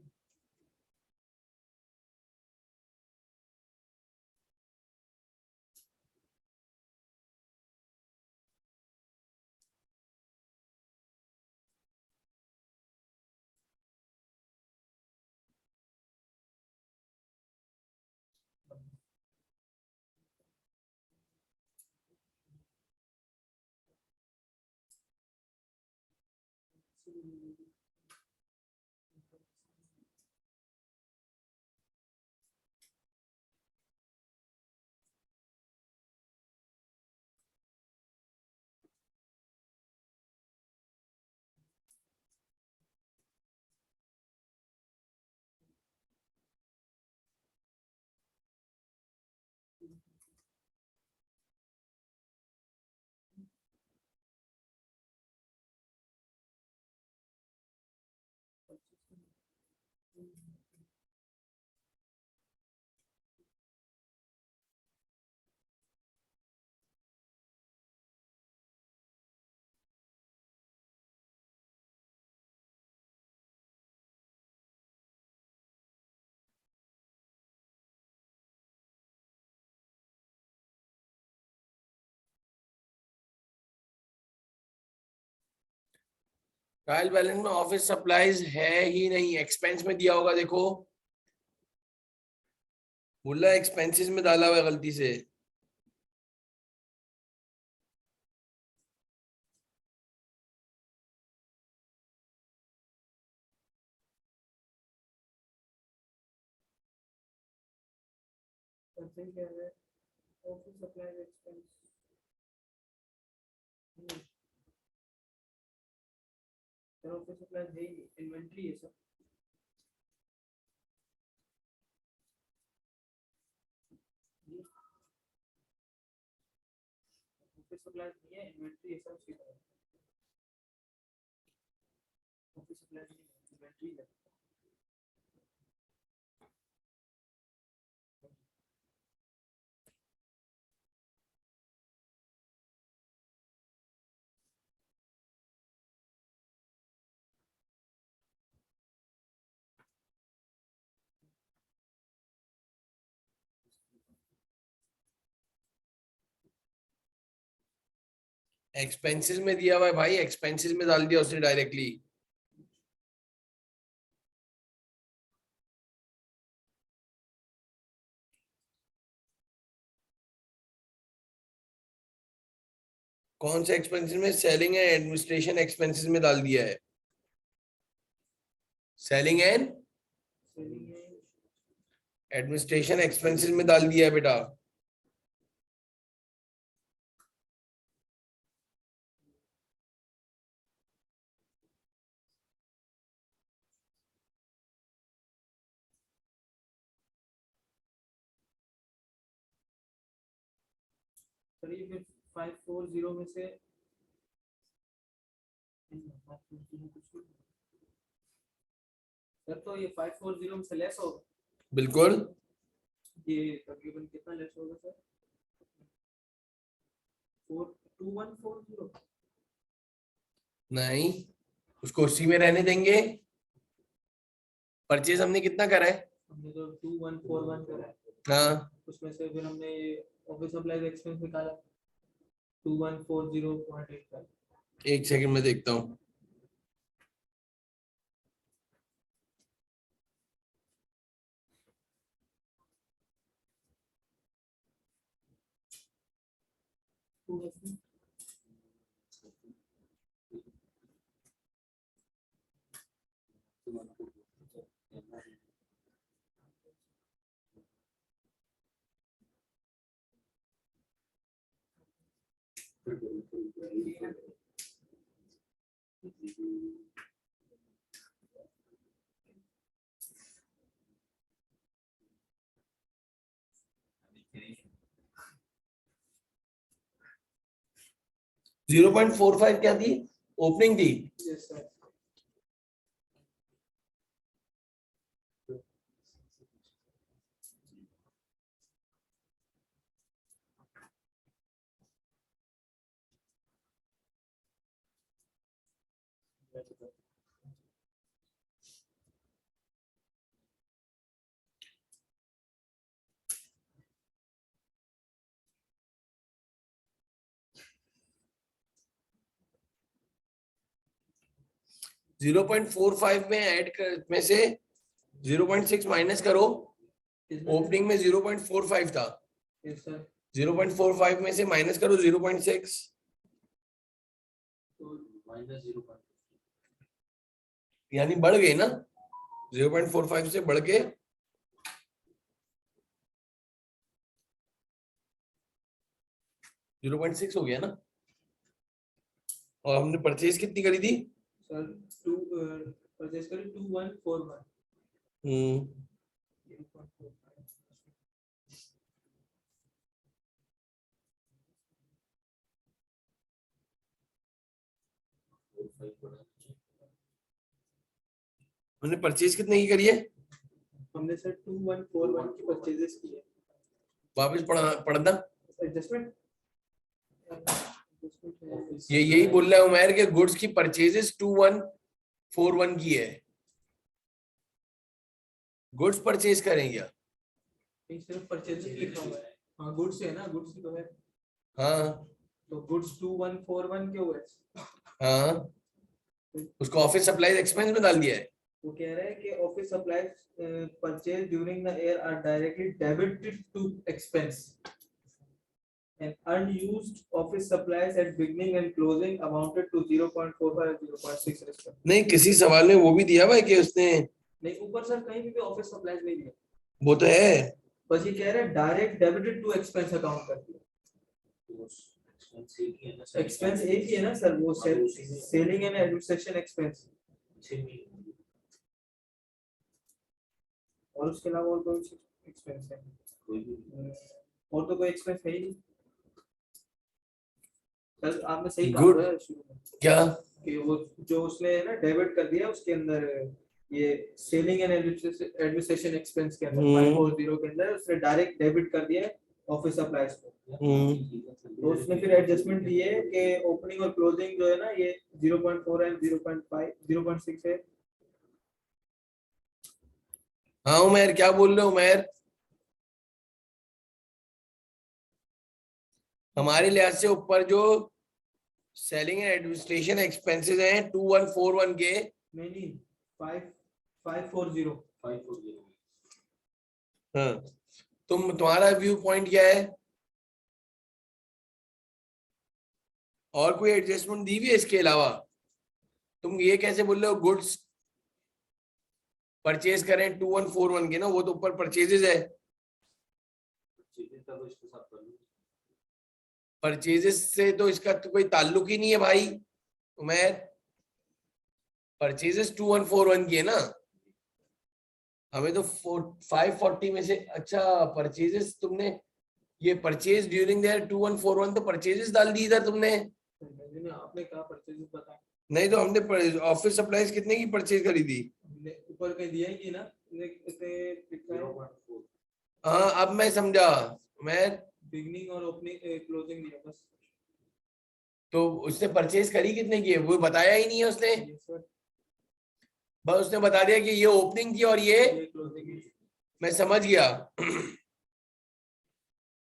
[SPEAKER 3] ट्रायल बैलेंस में ऑफिस सप्लाईज है ही नहीं, एक्सपेंस में दिया होगा, देखो बोला एक्सपेंसेस में डाला हुआ है गलती से।
[SPEAKER 1] समथिंग क्या है office supplies expense sir office supplies है ही इन्वेंटरी है सर ऑफिस सप्लाईज नहीं है इन्वेंटरी है सर उसकी तरह ऑफिस सप्लाईज नहीं है इन्वेंटरी है
[SPEAKER 3] एक्सपेंसेस में दिया हुआ है भाई, एक्सपेंसेस में डाल दिया उसने डायरेक्टली। कौन से एक्सपेंसेस में? सेलिंग एंड एडमिनिस्ट्रेशन एक्सपेंसेस में डाल दिया है, सेलिंग एंड
[SPEAKER 1] सेलिंग है
[SPEAKER 3] एडमिनिस्ट्रेशन एक्सपेंसेस में डाल दिया है बेटा।
[SPEAKER 1] सर ये फिर 540 में से 540 कुछ नहीं। सर तो ये 540 में से लेस होगा,
[SPEAKER 3] बिल्कुल
[SPEAKER 1] ये तकरीबन कितना लेस होगा सर? 42140।
[SPEAKER 3] नहीं, उसको उसी में रहने देंगे। परचेज हमने कितना करा है?
[SPEAKER 1] हमने तो 2141 करा है,
[SPEAKER 3] हाँ,
[SPEAKER 1] उसमें से फिर हमने ये ऑफिस सप्लाईज एक्सपेंस निकाला 2140.85।
[SPEAKER 3] एक सेकंड में देखता हूँ। जीरो 0.45 क्या थी? ओपनिंग थी।
[SPEAKER 1] Yes sir.
[SPEAKER 3] जीरो 0.45 में ऐड कर में से 0.6 माइनस करो। ओपनिंग में 0.45 था,
[SPEAKER 1] यस सर।
[SPEAKER 3] 0.45 में से माइनस करो 0.6,
[SPEAKER 2] तो माइनस 0.5
[SPEAKER 3] यानी बढ़ गई ना। 0.45 से बढ़ के 0.6 हो गया ना। और हमने परचेज कितनी करी थी?
[SPEAKER 1] सर परचेज करी 2141।
[SPEAKER 3] हम्म,
[SPEAKER 1] 0.45।
[SPEAKER 3] हमने परचेज कितने की करी है?
[SPEAKER 1] हमने सर 2141 की परचेजेस की है।
[SPEAKER 3] वापस पढ़ना।
[SPEAKER 1] एडजस्टमेंट
[SPEAKER 3] ये यही बोल रहा है उमैर के गुड्स की परचेजेस 2141 की है। गुड्स परचेज करें क्या?
[SPEAKER 1] सिर्फ परचेजेस लिखा हुआ है। हाँ गुड्स है ना, गुड्स तो है।
[SPEAKER 3] हाँ
[SPEAKER 1] तो गुड्स 2141 के हुए।
[SPEAKER 3] हाँ, उसको ऑफिस सप्लाईज एक्सपेंस में डाल दिया है।
[SPEAKER 1] वो कह रहा है कि office supplies purchase during the year are directly debited to expense and unused office supplies at beginning and closing amounted to 0.45 and 0.6 respectively.
[SPEAKER 3] नहीं, किसी सवाल में वो भी दिया हुआ है कि उसने,
[SPEAKER 1] नहीं ऊपर सर कहीं भी ऑफिस सप्लाईज नहीं दिया,
[SPEAKER 3] वो तो है।
[SPEAKER 1] बस ये कह रहे हैं direct debited to expense account कर दिया। एक्सपेंस एक ही है ना सर, वो सेलिंग एंड एडमिनिस्ट्रेशन एक्सपेंस, और उसके अलावा और कोई एक्सपेंस है? और तो कोई एक्सपेंस है ही नहीं सर। आपने सही कहा
[SPEAKER 3] Good.
[SPEAKER 1] है शुरू में
[SPEAKER 3] क्या?
[SPEAKER 1] कि वो जो उसने ना डेबिट कर दिया उसके अंदर ये सेलिंग एंड एडमिनिस्ट्रेशन एक्सपेंस के अंदर 540 के अंदर उसने डायरेक्ट डेबिट कर दिया ऑफिस सप्लाईज को। तो उसने फिर एडजस्टमेंट दी है कि ओपनिंग और क्लोजिंग जो है ना ये 0.4 एंड 0.5 0.6 है।
[SPEAKER 3] हाँ उमैर, क्या बोल रहे हो उमैर? हमारे लिहाज से ऊपर जो सेलिंग एंड एडमिनिस्ट्रेशन एक्सपेंसेस हैं 2141 के,
[SPEAKER 1] नहीं 540।
[SPEAKER 3] हाँ, तुम्हारा व्यू पॉइंट क्या है? और कोई एडजस्टमेंट दी हुई है इसके अलावा? तुम ये कैसे बोल रहे हो गुड्स परचेज करें 2141 के ना, वो तो ऊपर परचेजेस है। परचेजेस से तो इसका तो कोई ताल्लुक ही नहीं है भाई उमैर। परचेजेस 2141 की है ना, हमें तो 540 में से। अच्छा, परचेजेस तुमने ये परचेज ड्यूरिंग देयर 2141 तो परचेजेस डाल दी इधर तुमने।
[SPEAKER 1] मैंने आपने कहा परचेज बताया,
[SPEAKER 3] नहीं तो हमने ऑफिस सप्लाईज कितने की परचेज करी थी?
[SPEAKER 1] हमने ऊपर कहीं दिया ही नहीं ना, इतने लिखा है
[SPEAKER 2] 0.4
[SPEAKER 3] हाँ अब मैं समझा। मैं
[SPEAKER 1] बिगनिंग और ओपनिंग क्लोजिंग दिया बस।
[SPEAKER 3] तो उसने परचेज करी कितने की है वो बताया ही नहीं है उसने।
[SPEAKER 1] ये सर,
[SPEAKER 3] बस उसने बता दिया कि ये ओपनिंग की और ये
[SPEAKER 1] क्लोजिंग
[SPEAKER 3] मैं समझ गया।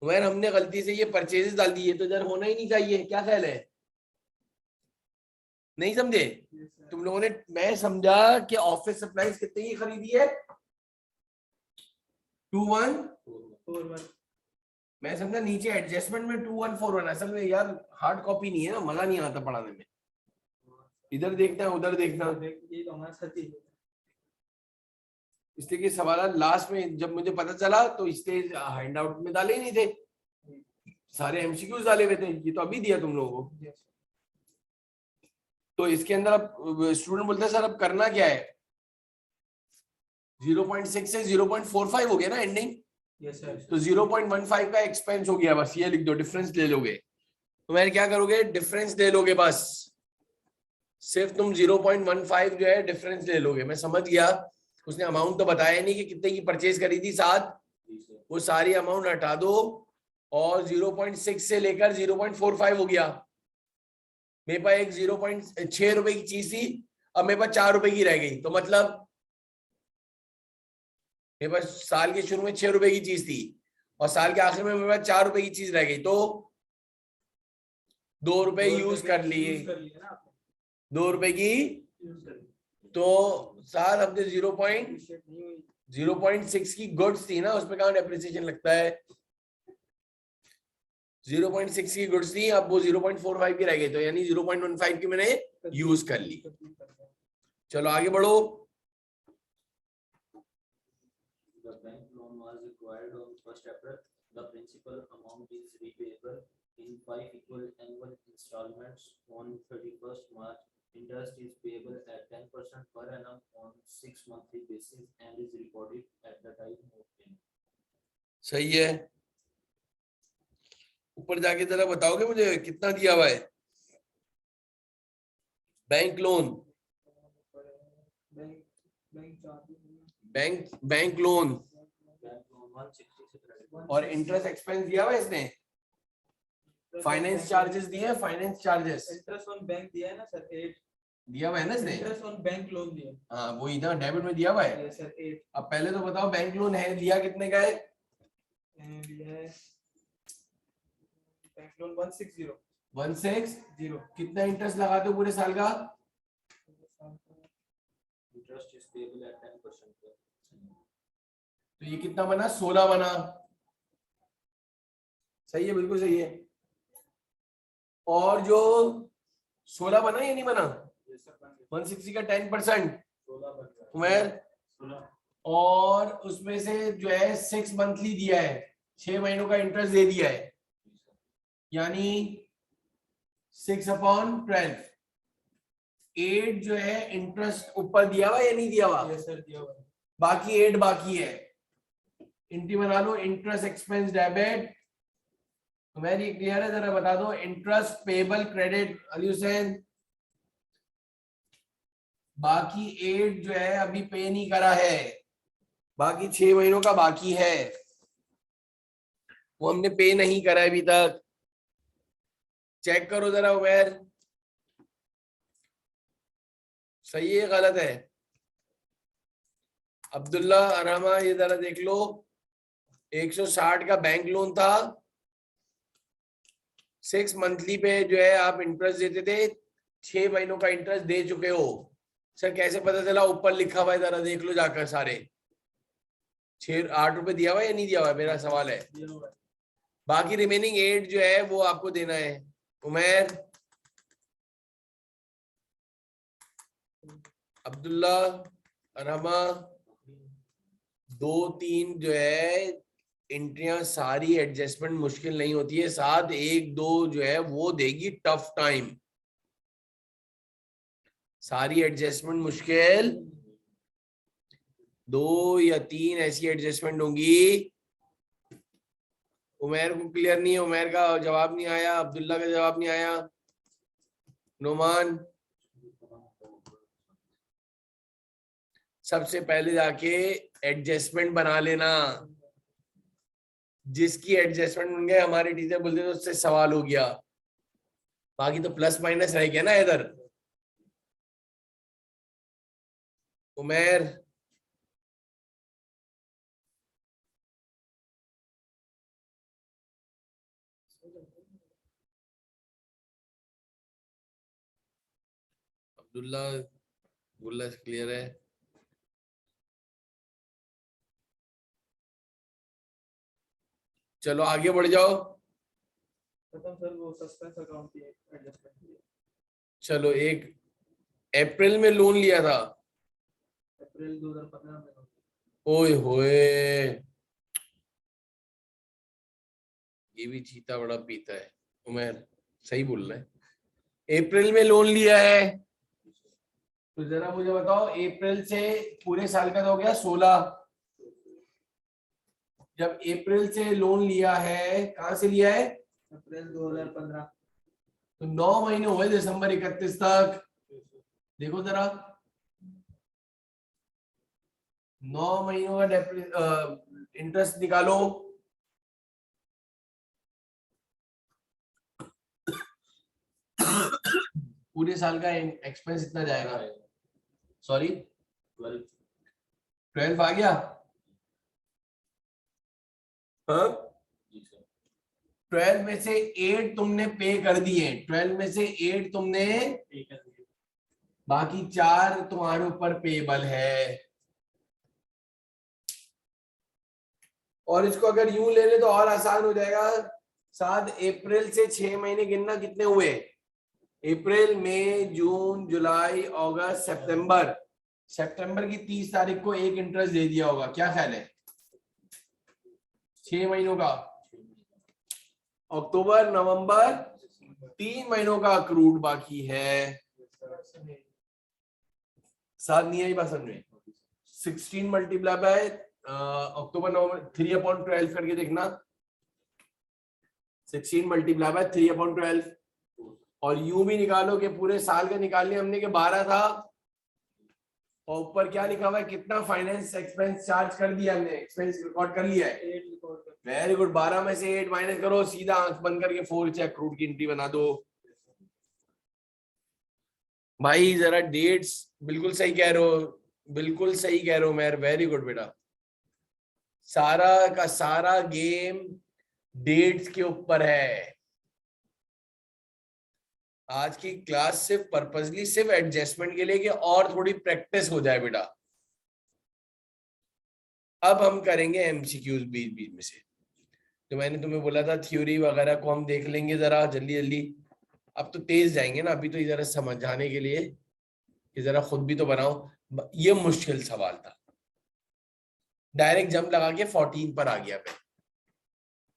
[SPEAKER 3] वैर हमने गलती से ये परचेजेस डाल दी, ये तो इधर होना ही नहीं चाहिए, क्या ख्याल है? नहीं समझे तुम लोगों ने? मैं समझा कि ऑफिस सप्लाईज कितने की खरीदी है 2141। मैं समझा नीचे एडजस्टमेंट में 2141, असल में यार हार्ड कॉपी नहीं है ना, मजा नहीं आता पढ़ाने में, इधर देखना उधर देखना।
[SPEAKER 1] ये तो हमारे साथ ही है।
[SPEAKER 3] इसलिए कि सवाल लास्ट में जब मुझे पता चला तो इसलिए हैंड आउट में डाले ही नहीं थे, सारे एमसीक्यूज डाले हुए थे, ये तो अभी दिया तुम लोगों को।
[SPEAKER 1] Yes,
[SPEAKER 3] तो इसके अंदर अब स्टूडेंट बोलते हैं सर अब करना क्या है? 0.6 से 0.45 हो गया ना एंडिंग,
[SPEAKER 1] yes, sir.
[SPEAKER 3] तो 0.15 का एक्सपेंस हो गया, बस ये लिख दो, डिफरेंस ले लोगे। तो मैं क्या करोगे, डिफरेंस ले लोगे, बस सिर्फ तुम 0.15 जो है डिफरेंस ले लोगे। मैं समझ गया, उसने अमाउंट तो बताया नहीं कि कितने की परचेज करी थी, साथ वो सारी अमाउंट हटा दो और 0.6 से लेकर 0.45 हो गया। मेरे पास एक 0.6 रुपए की चीज थी, अब मेरे पास 4 रुपए की रह गई, तो मतलब मेरे पास साल के शुरू में 6 रुपए की चीज थी और साल के आखिर में मेरे पास 4 रुपए की चीज रह गई, तो 2 रुपए यूज कर लिए,
[SPEAKER 1] यूज कर लिया ना आपने,
[SPEAKER 3] 2 रुपए की।
[SPEAKER 1] यूज कर लिया।
[SPEAKER 3] तो साल हमने
[SPEAKER 1] Appreciate नहीं हुई।
[SPEAKER 3] 0.6 की गुड्स थी ना, उसमें कहाँ डेप्रिसिएशन लगता है। 0.6 की गुड्स थी, अब वो 0.45 की रह गई, तो यानी 0.15 की मैंने यूज कर ली। चलो आगे बढ़ो।
[SPEAKER 2] The bank loan was required on 1st April. The principal amount is repayable in 5 equal annual installments on 31st March. Interest is payable at 10% per annum on 6 monthly basis and is recorded at the time of payment.
[SPEAKER 3] सही है, ऊपर जाके जरा बताओगे मुझे कितना दिया हुआ है bank loan? Bank loan
[SPEAKER 2] Bank loan 160 से credit
[SPEAKER 3] और इंटरेस्ट एक्सपेंस दिया हुआ है इसने, फाइनेंस चार्जेस दिए हैं, finance charges
[SPEAKER 1] interest on bank दिया है ना सर, 8।
[SPEAKER 3] दिया हुआ है ना इसने।
[SPEAKER 1] इंटरेस्ट ऑन बैंक लोन दिया
[SPEAKER 3] हाँ वो इधर डेबिट में दिया हुआ है।
[SPEAKER 1] है सर, 8।
[SPEAKER 3] अब पहले तो बताओ बैंक लोन है लिया कितने का है?
[SPEAKER 1] दिया है बैंक लोन 160।
[SPEAKER 3] 160। कितना इंटरेस्ट लगाते हो पूरे साल का?
[SPEAKER 2] interest is payable at 10%.
[SPEAKER 3] तो ये कितना बना, 16 बना। सही है, बिल्कुल सही है। और जो 16 बना या नहीं बना? 160 का 10% और उसमें से जो है 6 मंथली दिया है, 6 महीनों का इंटरेस्ट दे दिया है, यानी 6/12। 8 जो है इंटरेस्ट ऊपर दिया हुआ या नहीं दिया हुआ?
[SPEAKER 1] यस सर, दिया हुआ है।
[SPEAKER 3] बाकी 8 बाकी है। इंटी बना लो, interest expense debit. Very clear है, जरा बता दो interest payable credit Ali Hussain. बाकी 8 जो है अभी पे नहीं करा है, बाकी 6 महीनों का बाकी है, वो हमने पे नहीं करा है अभी तक। चेक करो जरा उमर, सही है गलत है? अब्दुल्ला अरमा ये जरा देख लो, 160 का बैंक लोन था, 6 मंथली पे जो है आप इंटरेस्ट देते थे, 6 महीनों का इंटरेस्ट दे चुके हो। सर कैसे पता चला? ऊपर लिखा हुआ है, जरा देख लो जाकर सारे। 8 रुपए दिया हुआ है या नहीं दिया हुआ है, मेरा सवाल है।
[SPEAKER 1] दिया हुआ है।
[SPEAKER 3] बाकी रिमेनिंग 8 जो है वो आपको देना है। उमर, अब्दुल्ला, अरमा, 2 3 जो है एंट्रियां सारी एडजस्टमेंट मुश्किल नहीं होती है, साथ 1 2 जो है वो देगी टफ टाइम। सारी एडजस्टमेंट मुश्किल, 2 या 3 ऐसी एडजस्टमेंट होंगी उमेर को क्लियर नहीं है, उमेर का जवाब नहीं आया, अब्दुल्ला का जवाब नहीं आया, नुमान। सबसे पहले जाके एडजस्टमेंट बना लेना, जिसकी एडजस्टमेंट बन गए हमारे टीचर बोलते थे उससे सवाल हो गया, बाकी तो प्लस माइनस रह गया ना इधर। उमेर अब्दुल्ला गुल्ला क्लियर है। चलो आगे बढ़ जाओ।
[SPEAKER 1] खत्म सर, वो सस्पेंस अकाउंट की एडजस्टमेंट।
[SPEAKER 3] चलो एक अप्रैल में लोन लिया था,
[SPEAKER 1] अप्रैल 2015 में।
[SPEAKER 3] ओए होए, ये भी चीता बड़ा पीता है। उमेर सही बोल रहा है, अप्रैल में लोन लिया है, तो जरा मुझे बताओ अप्रैल से पूरे साल का तो हो गया 16। जब अप्रैल से लोन लिया है, कहां से लिया है?
[SPEAKER 1] अप्रैल 2015।
[SPEAKER 3] तो 9 महीने हुए दिसंबर 31 तक। देखो जरा 9 महीनों का इंटरेस्ट निकालो। पूरे साल का एक्सपेंस इतना जाएगा, सॉरी 12 आ गया। हाँ, 12 में से 8 तुमने पे कर दिए, 12 में से 8 तुमने पे कर दिए, बाकी 4 तुम्हारे ऊपर पेबल है। और इसको अगर यूं ले ले तो और आसान हो जाएगा। 7 अप्रैल से 6 महीने गिनना, कितने हुए? अप्रैल, मई, जून, जुलाई, अगस्त, सितंबर। सितंबर की 30 तारीख को एक इंटरेस्ट दे दिया होगा, क्या ख्याल है? 6 महीनों का। अक्टूबर, नवंबर, 3 महीनों का अक्रूड बाकी है। साथ नहीं आई बात समझ में? 16 मल्टीप्लाई बाय अक्टूबर नवंबर 3/12 करके देखना, 16 मल्टीप्लाई बाय 3/12। और यूं भी निकालो कि पूरे साल का निकाल लिया हमने कि 12 था, और ऊपर क्या लिखा हुआ है, कितना फाइनेंस एक्सपेंस चार्ज कर दिया हमने, एक्सपेंस रिकॉर्ड कर लिया है। वेरी गुड, 12 में से 8 माइनस करो, सीधा आंख बंद करके 4 से अक्रूड की एंट्री बना दो। भाई जरा डेट्स बिल्कुल सही कह रहे हो, बिल्कुल सही कह रहे हो मेयर, वेरी गुड बेटा। सारा का सारा गेम डेट्स के ऊपर है। आज की क्लास सिर्फ पर्पसली सिर्फ एडजस्टमेंट के लिए कि और थोड़ी प्रैक्टिस हो जाए बेटा। अब हम करेंगे एमसीक्यूज बीच बीच में से, तो मैंने तुम्हें बोला था थ्योरी वगैरह को हम देख लेंगे जरा जल्दी जल्दी। अब तो तेज जाएंगे ना, अभी तो जरा समझाने के लिए कि जरा खुद भी तो बनाओ। ये मुश्किल सवाल था, डायरेक्ट जंप लगा के 14 पर आ गया मैं।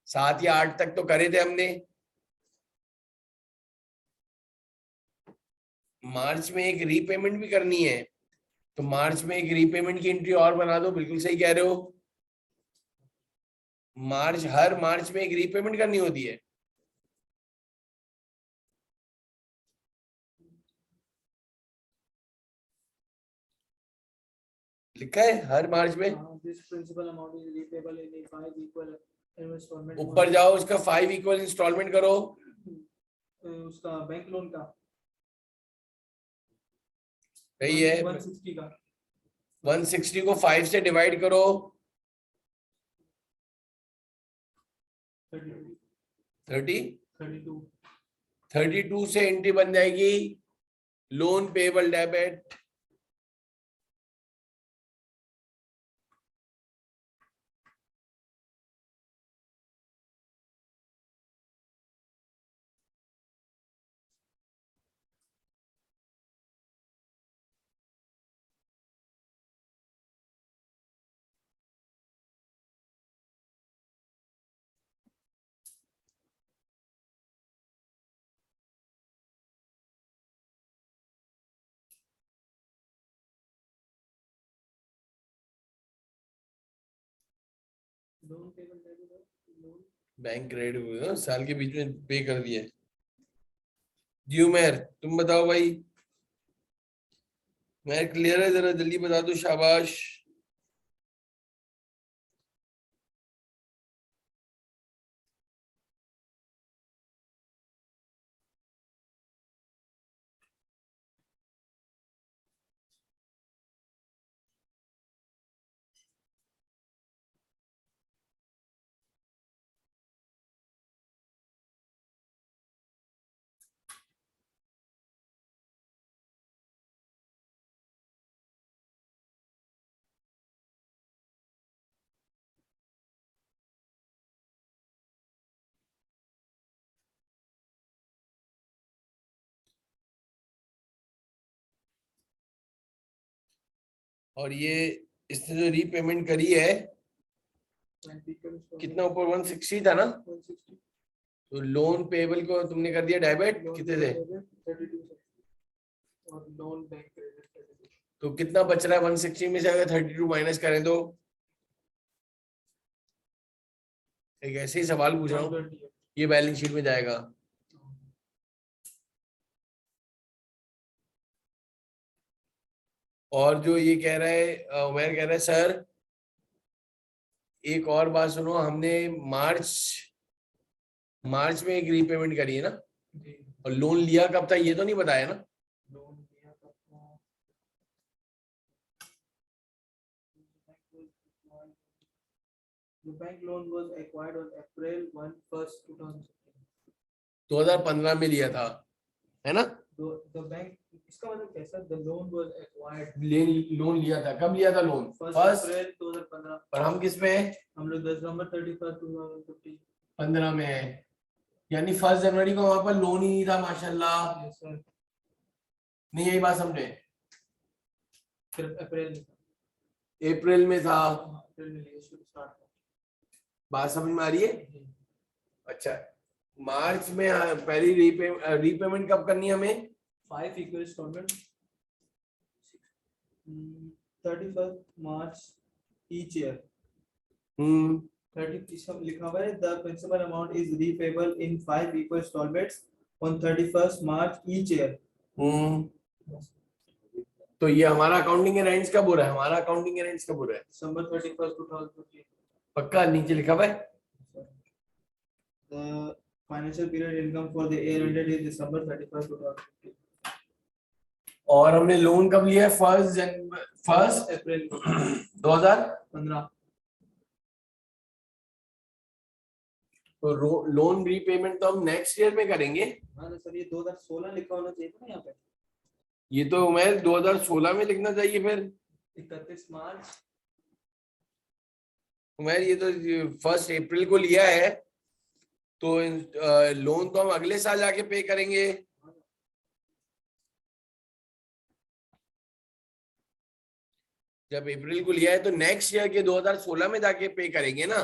[SPEAKER 3] 7 या 8 तक तो करे थे हमने। मार्च में एक रीपेमेंट भी करनी है, तो मार्च में एक रीपेमेंट की एंट्री और बना दो, बिल्कुल सही कह रहे हो। हर मार्च में एक रीपेमेंट करनी होती है। लिखा है हर मार्च में।
[SPEAKER 1] This principal amount is repayable in 5 equal installment.
[SPEAKER 3] ऊपर जाओ, उसका 5 इक्वल इंस्टॉलमेंट करो।
[SPEAKER 1] उसका बैंक लोन का
[SPEAKER 3] सही है,
[SPEAKER 1] 160 का
[SPEAKER 3] 160 को 5 से डिवाइड करो,
[SPEAKER 1] 32
[SPEAKER 3] 32 से एंट्री बन जाएगी loan payable debit.
[SPEAKER 1] Loan payable debit loan
[SPEAKER 3] bank credit साल के बीच में पे कर दिया। जी उमेर तुम बताओ भाई, मैं क्लियर है, जरा जल्दी बता दो, शाबाश। और ये इसने जो रीपेमेंट करी है, कितना ऊपर 160 था ना,
[SPEAKER 1] 160
[SPEAKER 3] तो लोन पेबल को तुमने कर दिया डेबिट,
[SPEAKER 1] लोन
[SPEAKER 3] कितने थे?
[SPEAKER 1] 32 और लोन बैंक क्रेडिट 32।
[SPEAKER 3] तो कितना बच रहा है 160 में से, अगर 32 माइनस करें तो? एक ऐसे ही सवाल पूछ रहा हूँ,
[SPEAKER 1] 120 है।
[SPEAKER 3] ये बैलेंस शीट में जाएगा। और जो ये कह रहा है उमर कह रहा है, सर एक और बात सुनो, हमने मार्च में एक रीपेमेंट करी है ना,
[SPEAKER 1] जी
[SPEAKER 3] और लोन लिया कब था ये तो नहीं बताया ना?
[SPEAKER 1] लोन लिया था the bank loan was acquired on April 1st 2015
[SPEAKER 3] 2015 में लिया था, है ना?
[SPEAKER 1] the bank इसका मतलब कैसा the loan was acquired
[SPEAKER 3] loan लिया था, कब लिया था लोन?
[SPEAKER 1] 1st
[SPEAKER 3] first.
[SPEAKER 1] April 2015
[SPEAKER 3] और हम किस पे?
[SPEAKER 1] हम लोग 10 नवंबर 31 2015
[SPEAKER 3] 15 में है, यानी 1 जनवरी को वहां पर लोन ही नहीं था माशाल्लाह।
[SPEAKER 1] yes sir
[SPEAKER 3] नहीं यही बात समझे?
[SPEAKER 1] सिर्फ अप्रैल में था
[SPEAKER 3] अप्रैल में था,
[SPEAKER 1] अप्रैल में लिया शुरू स्टार्ट
[SPEAKER 3] बात समझ में आ रही है? अच्छा, मार्च में पहली रीपेमेंट कब करनी है हमें?
[SPEAKER 1] 5 equal installment 31st March each year 30 इसमें लिखा हुआ है the principal amount is repayable in 5 equal installments on 31st March each year
[SPEAKER 3] तो ये हमारा अकाउंटिंग एरेंज कब हो रहा है? हमारा अकाउंटिंग एरेंज कब हो रहा है?
[SPEAKER 1] December 31st 2015
[SPEAKER 3] पक्का नीचे लिखा हुआ है?
[SPEAKER 1] the financial period income for the year ended is December 31st 2015
[SPEAKER 3] और हमने लोन कब लिया है? 1
[SPEAKER 1] अप्रैल
[SPEAKER 3] 2015। तो लोन रीपेमेंट तो हम नेक्स्ट ईयर में करेंगे।
[SPEAKER 1] हाँ तो सर ये 2016 लिखा होना चाहिए था ना यहाँ पे।
[SPEAKER 3] ये तो मैं 2016 में लिखना चाहिए फिर।
[SPEAKER 1] 31 मार्च
[SPEAKER 3] उमर ये तो 1 अप्रैल को लिया है, तो लोन तो हम अगले साल जाके पे करेंगे। जब अप्रैल को लिया है तो नेक्स्ट ईयर के 2016 में जाके पे करेंगे ना।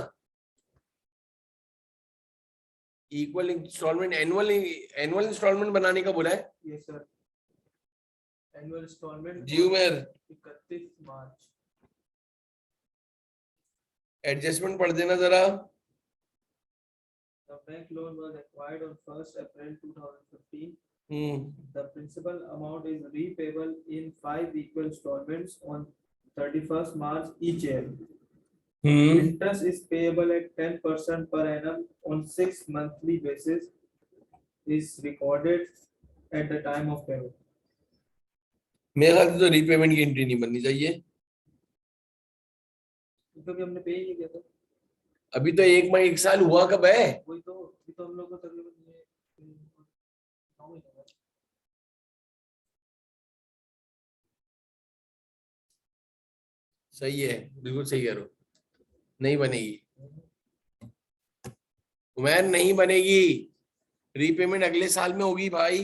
[SPEAKER 3] इक्वल इंस्टॉलमेंट एनुअल इंस्टॉलमेंट बनाने का बोला है।
[SPEAKER 1] यस सर एनुअल इंस्टॉलमेंट
[SPEAKER 3] जी उमर
[SPEAKER 1] 31 मार्च
[SPEAKER 3] एडजस्टमेंट पढ़ देना जरा।
[SPEAKER 1] The bank loan was acquired on 1st April 2015.
[SPEAKER 3] Hmm
[SPEAKER 1] The principal amount is repayable in 5 equal installments on 31st March each year. Interest is payable at 10% per annum on 6 monthly basis is recorded at the time of payment.
[SPEAKER 3] मेरे ख्याल से तो रीपेमेंट की एंट्री नहीं बननी चाहिए।
[SPEAKER 1] क्योंकि हमने पे ही नहीं किया था।
[SPEAKER 3] अभी तो एक साल हुआ कब है?
[SPEAKER 1] वही तो अभी तो हम लोग को तकरीबन ये 9 महीने हुए।
[SPEAKER 3] सही है, बिल्कुल सही कह रहे हो। नहीं बनेगी उमर, नहीं बनेगी। रीपेमेंट अगले साल में होगी भाई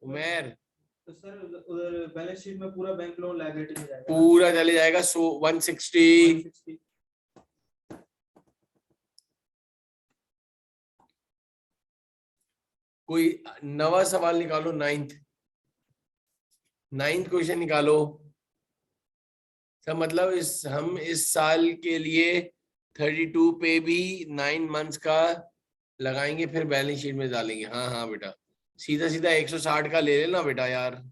[SPEAKER 3] उमर।
[SPEAKER 1] तो सर उधर बैलेंस शीट में पूरा बैंक लोन लायबिलिटी में जाएगा।
[SPEAKER 3] पूरा चले जाएगा 160।
[SPEAKER 1] 160
[SPEAKER 3] कोई नवा सवाल निकालो, नाइन्थ क्वेश्चन निकालो। सब मतलब हम इस साल के लिए 32 पे भी 9 मंथ्स का लगाएंगे, फिर बैलेंस शीट में डालेंगे। हाँ हाँ बेटा, सीधा सीधा 160 का ले लेना बेटा यार,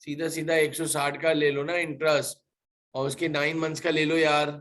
[SPEAKER 3] सीधा सीधा 160 का ले लो ना इंटरेस्ट, और उसके 9 मंथ्स का ले लो यार।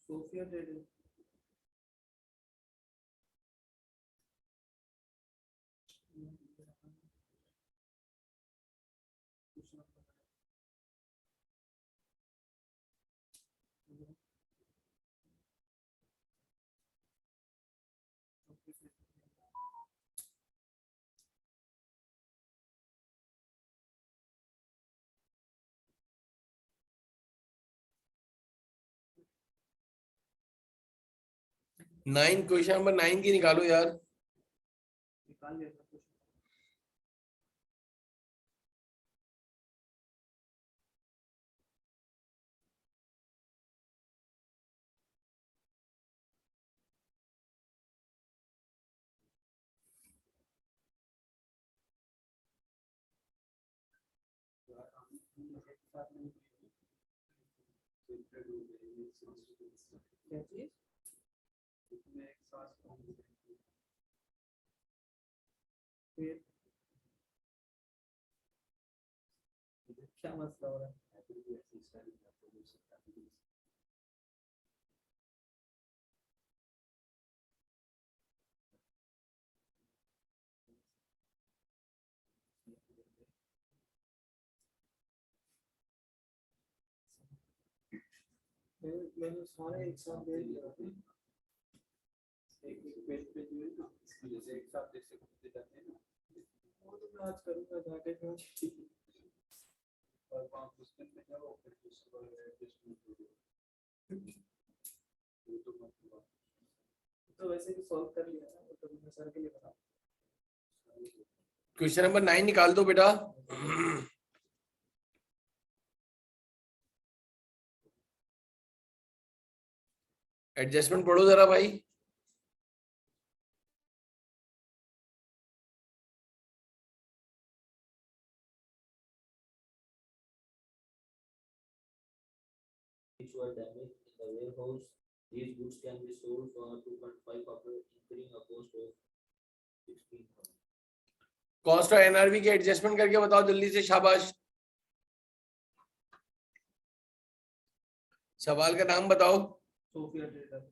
[SPEAKER 1] सोफिया ट्रेडिंग
[SPEAKER 3] क्वेश्चन नंबर 9 की निकालो यार।
[SPEAKER 1] निकाल लिया था कुछ। क्या चीज? फिर क्या मसला हो रहा है? मैंने सारे एक साथ दे दिया था। एक एक पेज पे जो है ना, इसकी जैसे एक साथ जैसे करते जाते हैं ना, वो तो मैं आज करूँगा जाके फिर। और 5 में जाओ फिर दूसरा एडजस्टमेंट हो जाए। वो तो मत बात। तो वैसे भी सॉल्व कर लिया ना, वो तो मैं सर के लिए बता।
[SPEAKER 3] क्वेश्चन नंबर 9 निकाल दो बेटा। एडजस्टमेंट पढ़ो जरा भाई।
[SPEAKER 2] which were damaged in the warehouse. These goods can be sold for 2.5 after incurring a cost of 16,000.
[SPEAKER 3] Cost और एनआरवी के एडजस्टमेंट करके बताओ जल्दी से, शाबाश। सवाल का नाम बताओ।
[SPEAKER 1] Sophia trader.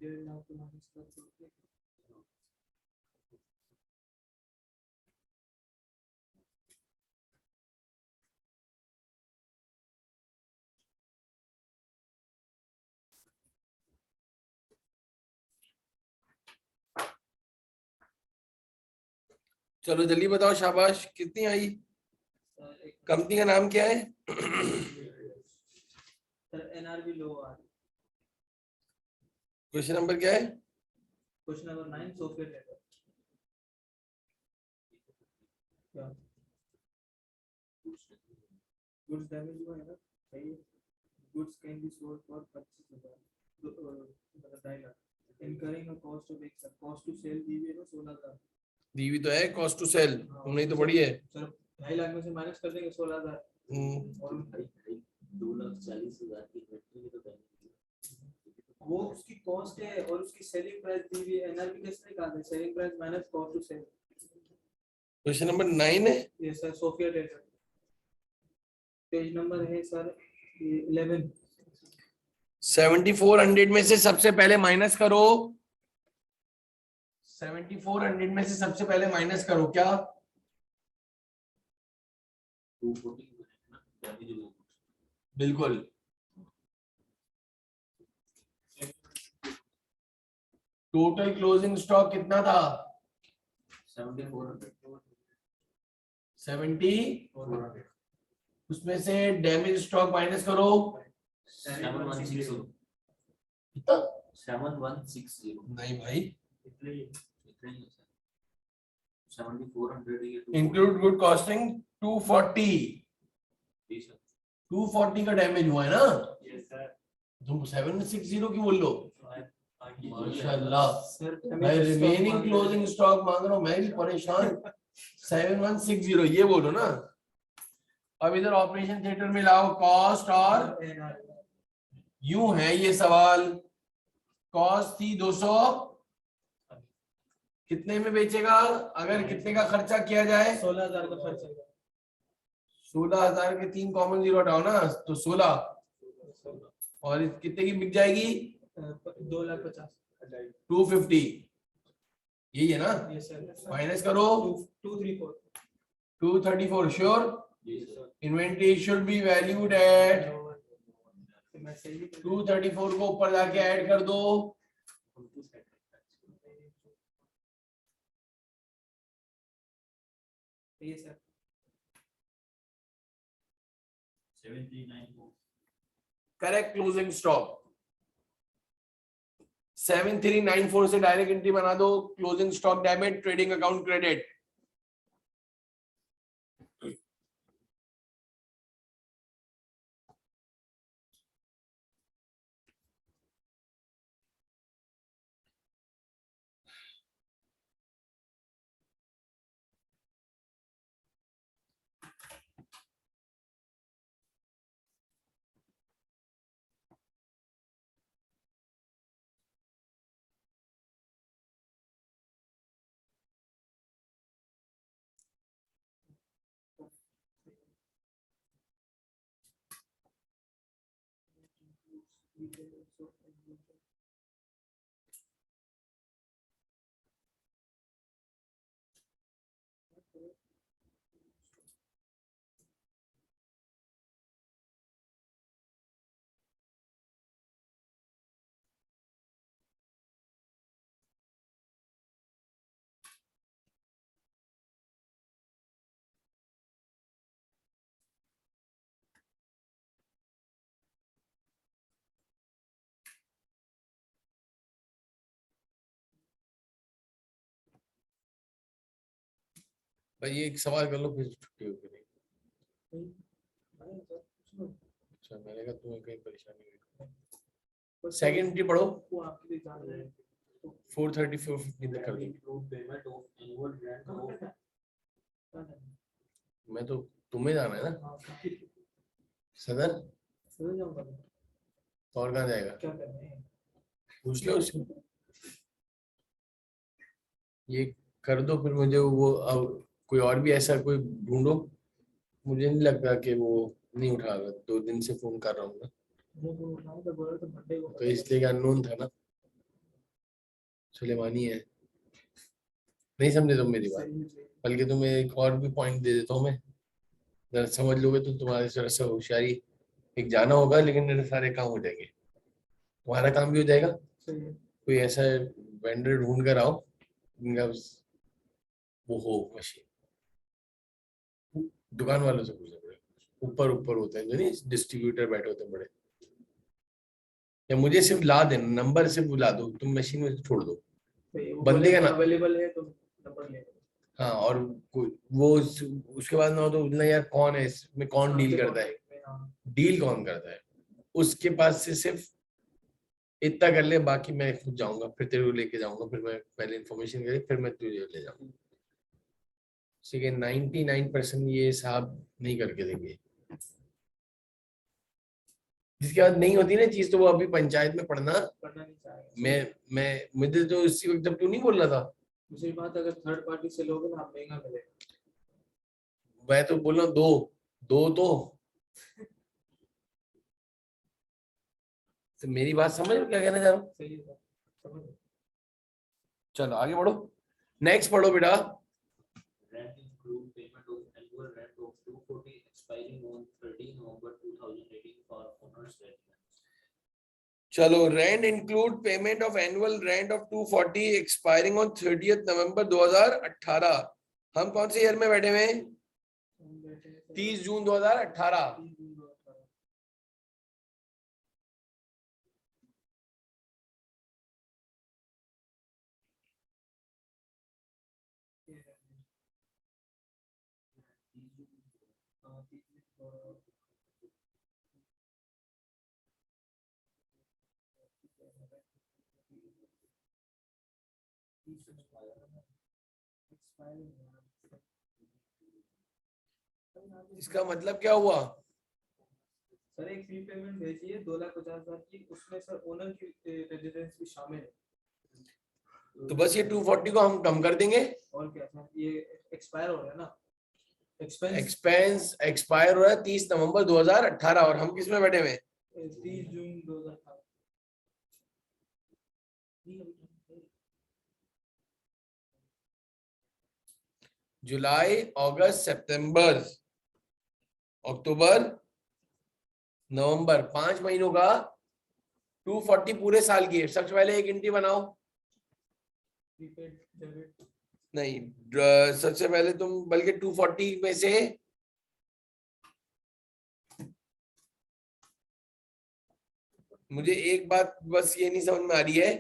[SPEAKER 1] डेढ़ लाख तो माइनस कर दो।
[SPEAKER 3] चलो जल्दी बताओ, शाबाश, कितनी आई? कंपनी का नाम क्या है?
[SPEAKER 1] सर एनआरबी लो आ रही।
[SPEAKER 3] क्वेश्चन नंबर क्या है?
[SPEAKER 1] Question number 9 Sophia Taylor. क्या गुड्स डैमेज हुआ है ना, सही है। Goods can be sold for 25,000 मतलब 2.5 lakh. Incurring a cost of एक कॉस्ट टू सेल दी हुई है ना 16,000।
[SPEAKER 3] दी हुई तो है कॉस्ट टू सेल, तुमने तो पढ़ी है।
[SPEAKER 1] सर 2.5 लाख में से माइनस कर देंगे 16,000 और
[SPEAKER 2] 2,40,000 की इन्वेंटरी तो करनी
[SPEAKER 1] वो उसकी कॉस्ट है और उसकी सेलिंग प्राइस दी हुई है। एनआरबी कैसे निकालते हैं? Selling price minus cost to sell.
[SPEAKER 3] Question number 9 है।
[SPEAKER 1] ये sir Sophia Taylor. Page number है सर 11।
[SPEAKER 3] 7400 में से सबसे पहले माइनस करो। 7400 में से सबसे पहले माइनस करो क्या?
[SPEAKER 2] 240 डैमेज हुआ।
[SPEAKER 3] बिल्कुल। टोटल क्लोजिंग स्टॉक कितना था?
[SPEAKER 2] 7,400
[SPEAKER 3] 70। उसमें से डैमेज स्टॉक माइनस करो।
[SPEAKER 2] 7,160
[SPEAKER 3] कितना?
[SPEAKER 2] 7,160
[SPEAKER 3] नहीं भाई,
[SPEAKER 2] इतना ही है सर। 7,400
[SPEAKER 3] include good costing 240।
[SPEAKER 2] जी सर।
[SPEAKER 3] 240 का डैमेज हुआ है ना?
[SPEAKER 2] Yes sir.
[SPEAKER 3] तुम 760 क्यों बोल लो? माशाल्लाह।
[SPEAKER 1] सर
[SPEAKER 3] मैं रिमेनिंग क्लोजिंग स्टॉक मांग रहा हूँ, मैं भी परेशान। 7160 ये बोलो ना। अब इधर ऑपरेशन थिएटर में लाओ कॉस्ट, और यूं है ये सवाल। कॉस्ट थी 200, कितने में बेचेगा? अगर कितने का खर्चा किया जाए?
[SPEAKER 1] 16,000 का खर्च है।
[SPEAKER 3] 16,000 के 3 कॉमन जीरो हटाओ ना, तो 16। और कितने की बिक जाएगी?
[SPEAKER 1] 2,50,000।
[SPEAKER 3] 250। यही है ना?
[SPEAKER 1] Yes sir.
[SPEAKER 3] माइनस करो
[SPEAKER 1] 234।
[SPEAKER 3] 234 श्योर।
[SPEAKER 2] जी sir.
[SPEAKER 3] Inventory should be valued at
[SPEAKER 1] मैं सही
[SPEAKER 3] 234 को ऊपर जाके ऐड कर दो।
[SPEAKER 1] ये सर
[SPEAKER 2] 7,394
[SPEAKER 3] करेक्ट क्लोजिंग स्टॉक 7394 से डायरेक्ट एंट्री बना दो। Closing stock debit, trading account credit. भाई एक सवाल कर लो फिर छुट्टी होगी। नहीं अच्छा, मैंने कहा तुम्हें कहीं परेशानी हुई। सेकंड एंट्री पढ़ो।
[SPEAKER 1] वो आपके लिए जान रहे हैं
[SPEAKER 3] 434 15 तक कर दो।
[SPEAKER 2] Approved payment of annual rent of
[SPEAKER 3] मैं तो तुम्हें जाना है ना सदर,
[SPEAKER 1] समझ जाऊंगा
[SPEAKER 3] तो और कहाँ जाएगा?
[SPEAKER 1] क्या करना है।
[SPEAKER 3] पूछ लो उसको। ये कर दो फिर मुझे वो, अब कोई और भी ऐसा कोई ढूंढो। मुझे नहीं लगता कि वो नहीं उठाएगा, 2 दिन से फोन कर रहा हूँ ना,
[SPEAKER 1] वो उठाओ तो बोलो तो मंडे को
[SPEAKER 3] तो इसलिए अननोन था ना। सुलेमानी है, नहीं समझे तुम मेरी बात। बल्कि तुम्हें एक और भी पॉइंट दे देता हूँ मैं, जरा समझ लोगे तो तुम्हारी तरह से होशियारी। एक जाना होगा लेकिन मेरे सारे काम हो जाएंगे, तुम्हारा काम भी हो जाएगा।
[SPEAKER 1] सही है।
[SPEAKER 3] कोई ऐसा वेंडर ढूंढ कर आओ जिनका वो हो मशीन, दुकान वालों से पूछना पड़ेगा, ऊपर ऊपर होते हैं जो नहीं डिस्ट्रीब्यूटर बैठे होते हैं बड़े, या मुझे सिर्फ ला देना, नंबर सिर्फ ला दो, तुम मशीन में छोड़ दो
[SPEAKER 1] सही, वो
[SPEAKER 3] बंदे का ना।
[SPEAKER 1] अवेलेबल है तो नंबर ले लो।
[SPEAKER 3] हाँ, और वो उसके बाद ना हो तो बोलना यार कौन है इसमें, कौन डील करता है,
[SPEAKER 1] हाँ,
[SPEAKER 3] डील कौन करता है, उसके पास से सिर्फ इतना कर ले, बाकी मैं खुद जाऊंगा, फिर तेरे को लेके जाऊंगा, फिर मैं पहले इन्फॉर्मेशन करे, फिर मैं तुझे ले जाऊंगा। ठीक है, 99% ये साहब नहीं करके देंगे। जिसके बाद नहीं होती ना चीज, तो वो अभी पंचायत में पढ़ना।
[SPEAKER 1] करना नहीं चाहेंगे।
[SPEAKER 3] मैं मुझे तो इसी वक्त जब तू नहीं बोल रहा था,
[SPEAKER 1] दूसरी बात, अगर थर्ड पार्टी से लोगे ना आप महंगा मिलेगा।
[SPEAKER 3] मैं तो बोल रहा हूँ दो दो तो मेरी बात समझ क्या कहना चाह रहा हूँ।
[SPEAKER 1] सही है, समझ लो।
[SPEAKER 3] चलो आगे बढ़ो, नेक्स्ट पढ़ो बेटा।
[SPEAKER 2] Rent include payment of annual rent of 240 expiring on 30 November 2018 for owners residence.
[SPEAKER 3] चलो, rent include payment of annual rent of 240 expiring on 30 नवंबर 2018। हम कौन से ईयर में बैठे हुए हैं? 30 जून 2018। इसका मतलब क्या हुआ?
[SPEAKER 1] सर एक फी पेमेंट भेजी है 2,50,000 की, उसमें सर ओनर की रेजिडेंस भी शामिल है।
[SPEAKER 3] तो बस ये 240 को हम कम कर देंगे।
[SPEAKER 1] और क्या सर, ये एक्सपायर हो रहा है ना,
[SPEAKER 3] एक्सपेंस एक्सपायर हो रहा है 30 नवंबर 2018, और हम किस में बैठे हुए हैं?
[SPEAKER 1] 30 जून 2018।
[SPEAKER 3] जुलाई, अगस्त, सितंबर, अक्टूबर, नवंबर, 5 महीनों का 240 पूरे साल की है। सबसे पहले एक एंट्री बनाओ।
[SPEAKER 1] प्रीपेड डेबिट
[SPEAKER 3] नहीं, सबसे पहले तुम बल्कि 240 में से मुझे एक बात बस ये नहीं समझ में आ रही है,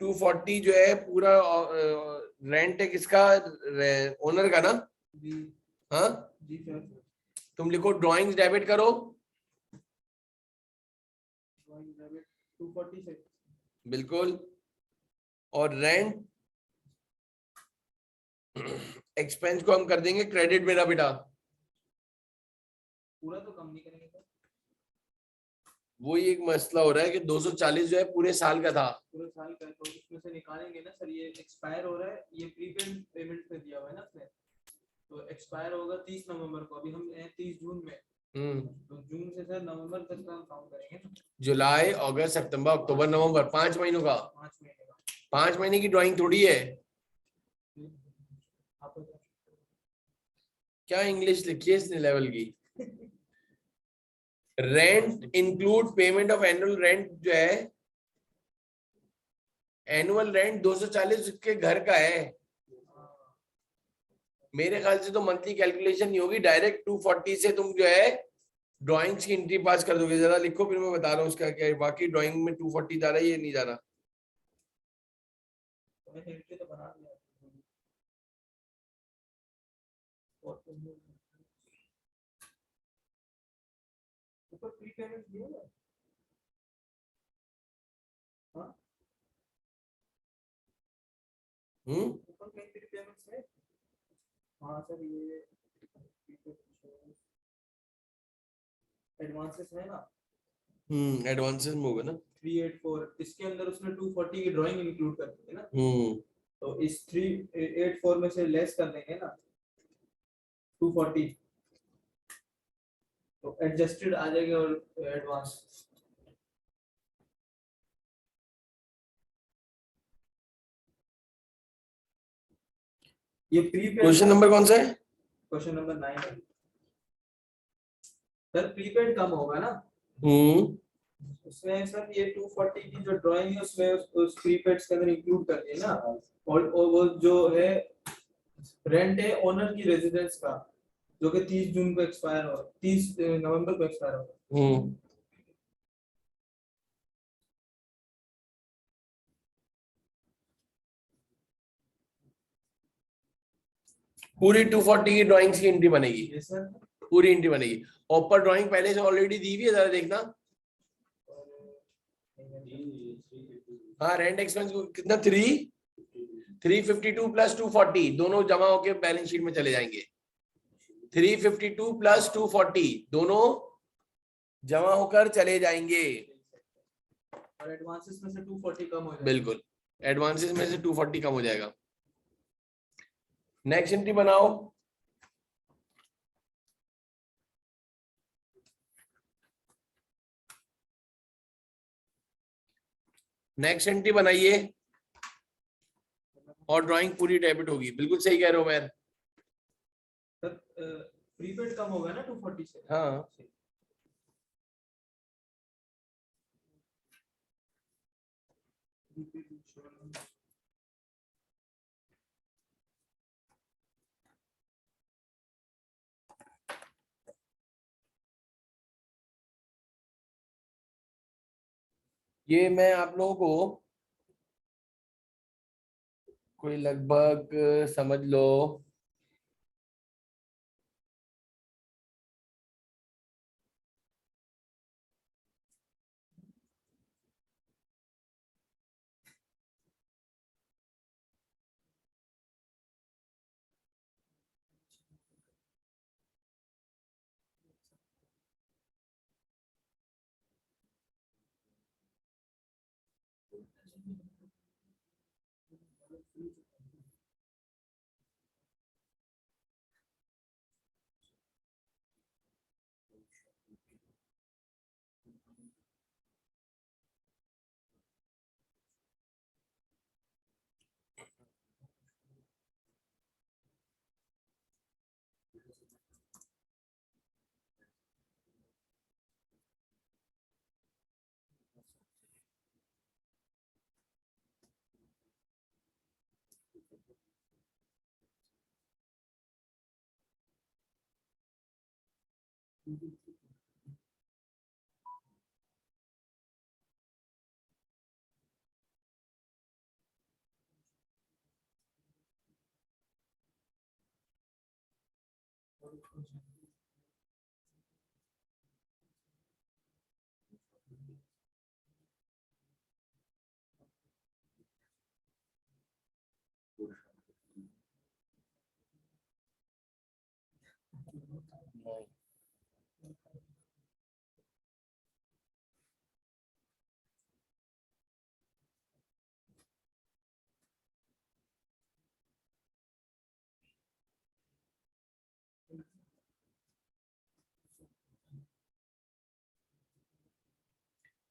[SPEAKER 3] 240 जो है पूरा रेंट है किसका? ओनर का ना?
[SPEAKER 1] जी
[SPEAKER 3] हाँ,
[SPEAKER 1] जी सर।
[SPEAKER 3] तुम लिखो ड्राइंग्स डेबिट करो।
[SPEAKER 1] डेबिट 240 से
[SPEAKER 3] बिल्कुल। और रेंट एक्सपेंस को हम कर देंगे क्रेडिट मेरा बेटा।
[SPEAKER 1] पूरा तो कम नहीं करेंगे सर,
[SPEAKER 3] वो ही एक मसला हो रहा है कि 240 जो है पूरे साल का था।
[SPEAKER 1] पूरे साल का है, तो उसमें से निकालेंगे ना सर। ये एक्सपायर हो रहा है, ये प्रीपेड पेमेंट में दिया हुआ है ना उसने, तो एक्सपायर होगा 30 नवंबर को, अभी हम हैं 30 जून में, तो जून से सर नवंबर तक का हम काउंट करेंगे ना।
[SPEAKER 3] जुलाई, अगस्त, सितंबर, अक्टूबर, नवंबर, 5 महीनों का।
[SPEAKER 1] 5 महीने का
[SPEAKER 3] 5 महीने की ड्राइंग थोड़ी है।
[SPEAKER 1] आप बता।
[SPEAKER 3] क्या इंग्लिश लिखी है इसने लेवल की। Rent include payment of annual rent जो है, एनुअल रेंट 240 के घर का है। मेरे ख्याल से तो मंथली कैलकुलेशन नहीं होगी, डायरेक्ट 240 से तुम जो है ड्राइंग्स की एंट्री पास कर दोगे। जरा लिखो, फिर मैं बता रहा हूँ उसका क्या है। बाकी ड्राइंग में 240 जा रहा है, ये नहीं जा रहा।
[SPEAKER 1] मैंने एंट्री तो बना दिया। और ऊपर प्री पेमेंट दिया है। हाँ, ऊपर कहीं प्री पेमेंट्स है। हाँ सर, ये एडवांसेस है ना,
[SPEAKER 3] एडवांसेस में होगा ना।
[SPEAKER 1] 384, इसके अंदर उसने 240 की ड्राइंग इंक्लूड कर दी है ना, तो इस 384 में से लेस कर देंगे ना 240, तो एडजस्टेड आ जाएगा और एडवांस। ये प्रीपेड
[SPEAKER 3] क्वेश्चन नंबर कौन सा है?
[SPEAKER 1] क्वेश्चन नंबर 9 है सर। प्रीपेड कम होगा ना, उसमें सर ये 240 की जो ड्राइंग है उसमें उस प्रीपेड्स के अंदर इंक्लूड कर दिए ना, और वो जो है रेंट है ओनर की रेजिडेंस का, जो कि 30 जून को एक्सपायर हो, 30 नवंबर को एक्सपायर होगा।
[SPEAKER 3] पूरी 240 की ड्राइंग्स की एंट्री बनेगी,
[SPEAKER 1] ये सर
[SPEAKER 3] पूरी एंट्री बनेगी। और ऊपर ड्राइंग पहले से ऑलरेडी दी हुई है, जरा देखना। हाँ, रेंट एक्सपेंस कितना, 352 प्लस 240 दोनों जमा होके बैलेंस शीट में चले जाएंगे। 352 प्लस 240 दोनों जमा होकर चले जाएंगे।
[SPEAKER 1] और एडवांसेस में से 240 कम हो जाएगा।
[SPEAKER 3] बिल्कुल, एडवांसेस में से 240 कम हो जाएगा। नेक्स्ट एंट्री बनाओ। नेक्स्ट एंट्री बनाइए और ड्राइंग पूरी डेबिट होगी। बिल्कुल सही कह रहे हो मैर।
[SPEAKER 1] प्रीपेड कम होगा ना 240 से।
[SPEAKER 3] हाँ, ये मैं आप लोगों को कोई लगभग समझ लो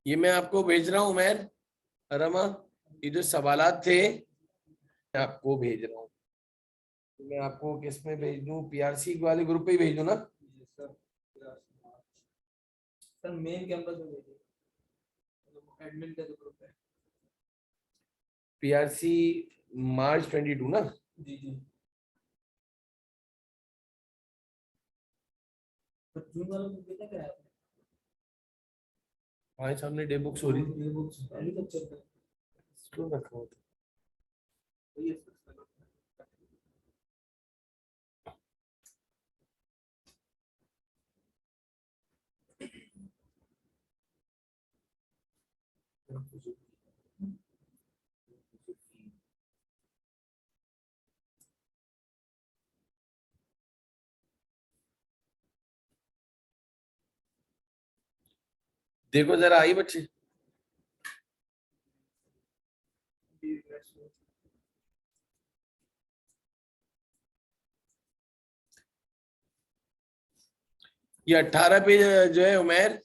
[SPEAKER 3] ये मैं आपको भेज रहा हूं मैर, रमा। ये जो सवालात थे मैं आपको भेज रहा हूँ। मैं आपको किस में भेज दूं, पीआरसी वाले ग्रुप पे ही भेज दूं ना?
[SPEAKER 1] सर मेन कैंपस में भेजिए, एडमिन का जो ग्रुप है।
[SPEAKER 3] पीआरसी मार्च 22 ना?
[SPEAKER 1] जी जी। तो जून वाला बुक देखा क्या है आपने?
[SPEAKER 3] हमारे सामने डे बुक्स हो रही थी,
[SPEAKER 1] ये बुक्स पहले तक चल रहा है।
[SPEAKER 3] क्यों रखा हुआ था?
[SPEAKER 1] वही है सर।
[SPEAKER 3] देखो जरा, आई बच्चे? ये 18 पेज जो है उमेर,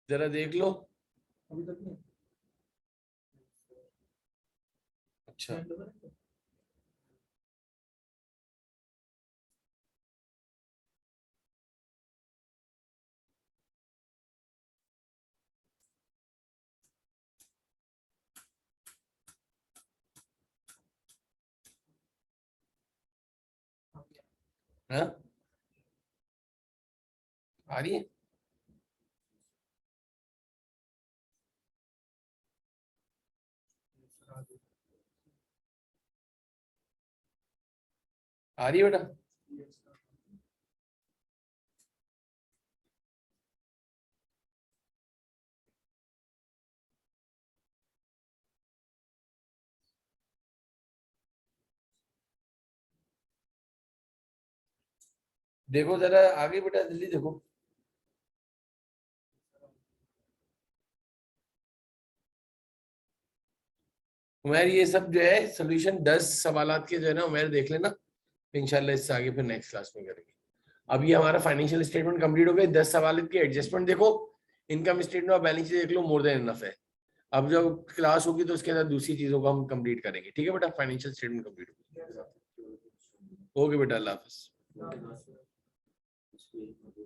[SPEAKER 3] जरा देख लो।
[SPEAKER 1] अभी तक नहीं।
[SPEAKER 3] अच्छा, हाँ आ रही है? आ रही है बेटा? देखो जरा आगे बेटा, जल्दी देखो। उमर ये सब जो है सोल्यूशन 10 सवालात के जो है ना उमर देख लेना, इंशाल्लाह इससे आगे फिर नेक्स्ट क्लास में करेंगे। अब ये हमारा फाइनेंशियल स्टेटमेंट कंप्लीट हो गया। 10 सवाल की एडजस्टमेंट देखो, इनकम स्टेटमेंट और बैलेंस शीट देख लो, मोर देन इनफ है। अब जब क्लास होगी तो उसके अंदर दूसरी चीजों को हम कंप्लीट करेंगे। ठीक है बेटा, फाइनेंशियल स्टेटमेंट कंप्लीट होगी। ओके बेटा, अल्लाह हाफिज।
[SPEAKER 2] Okay,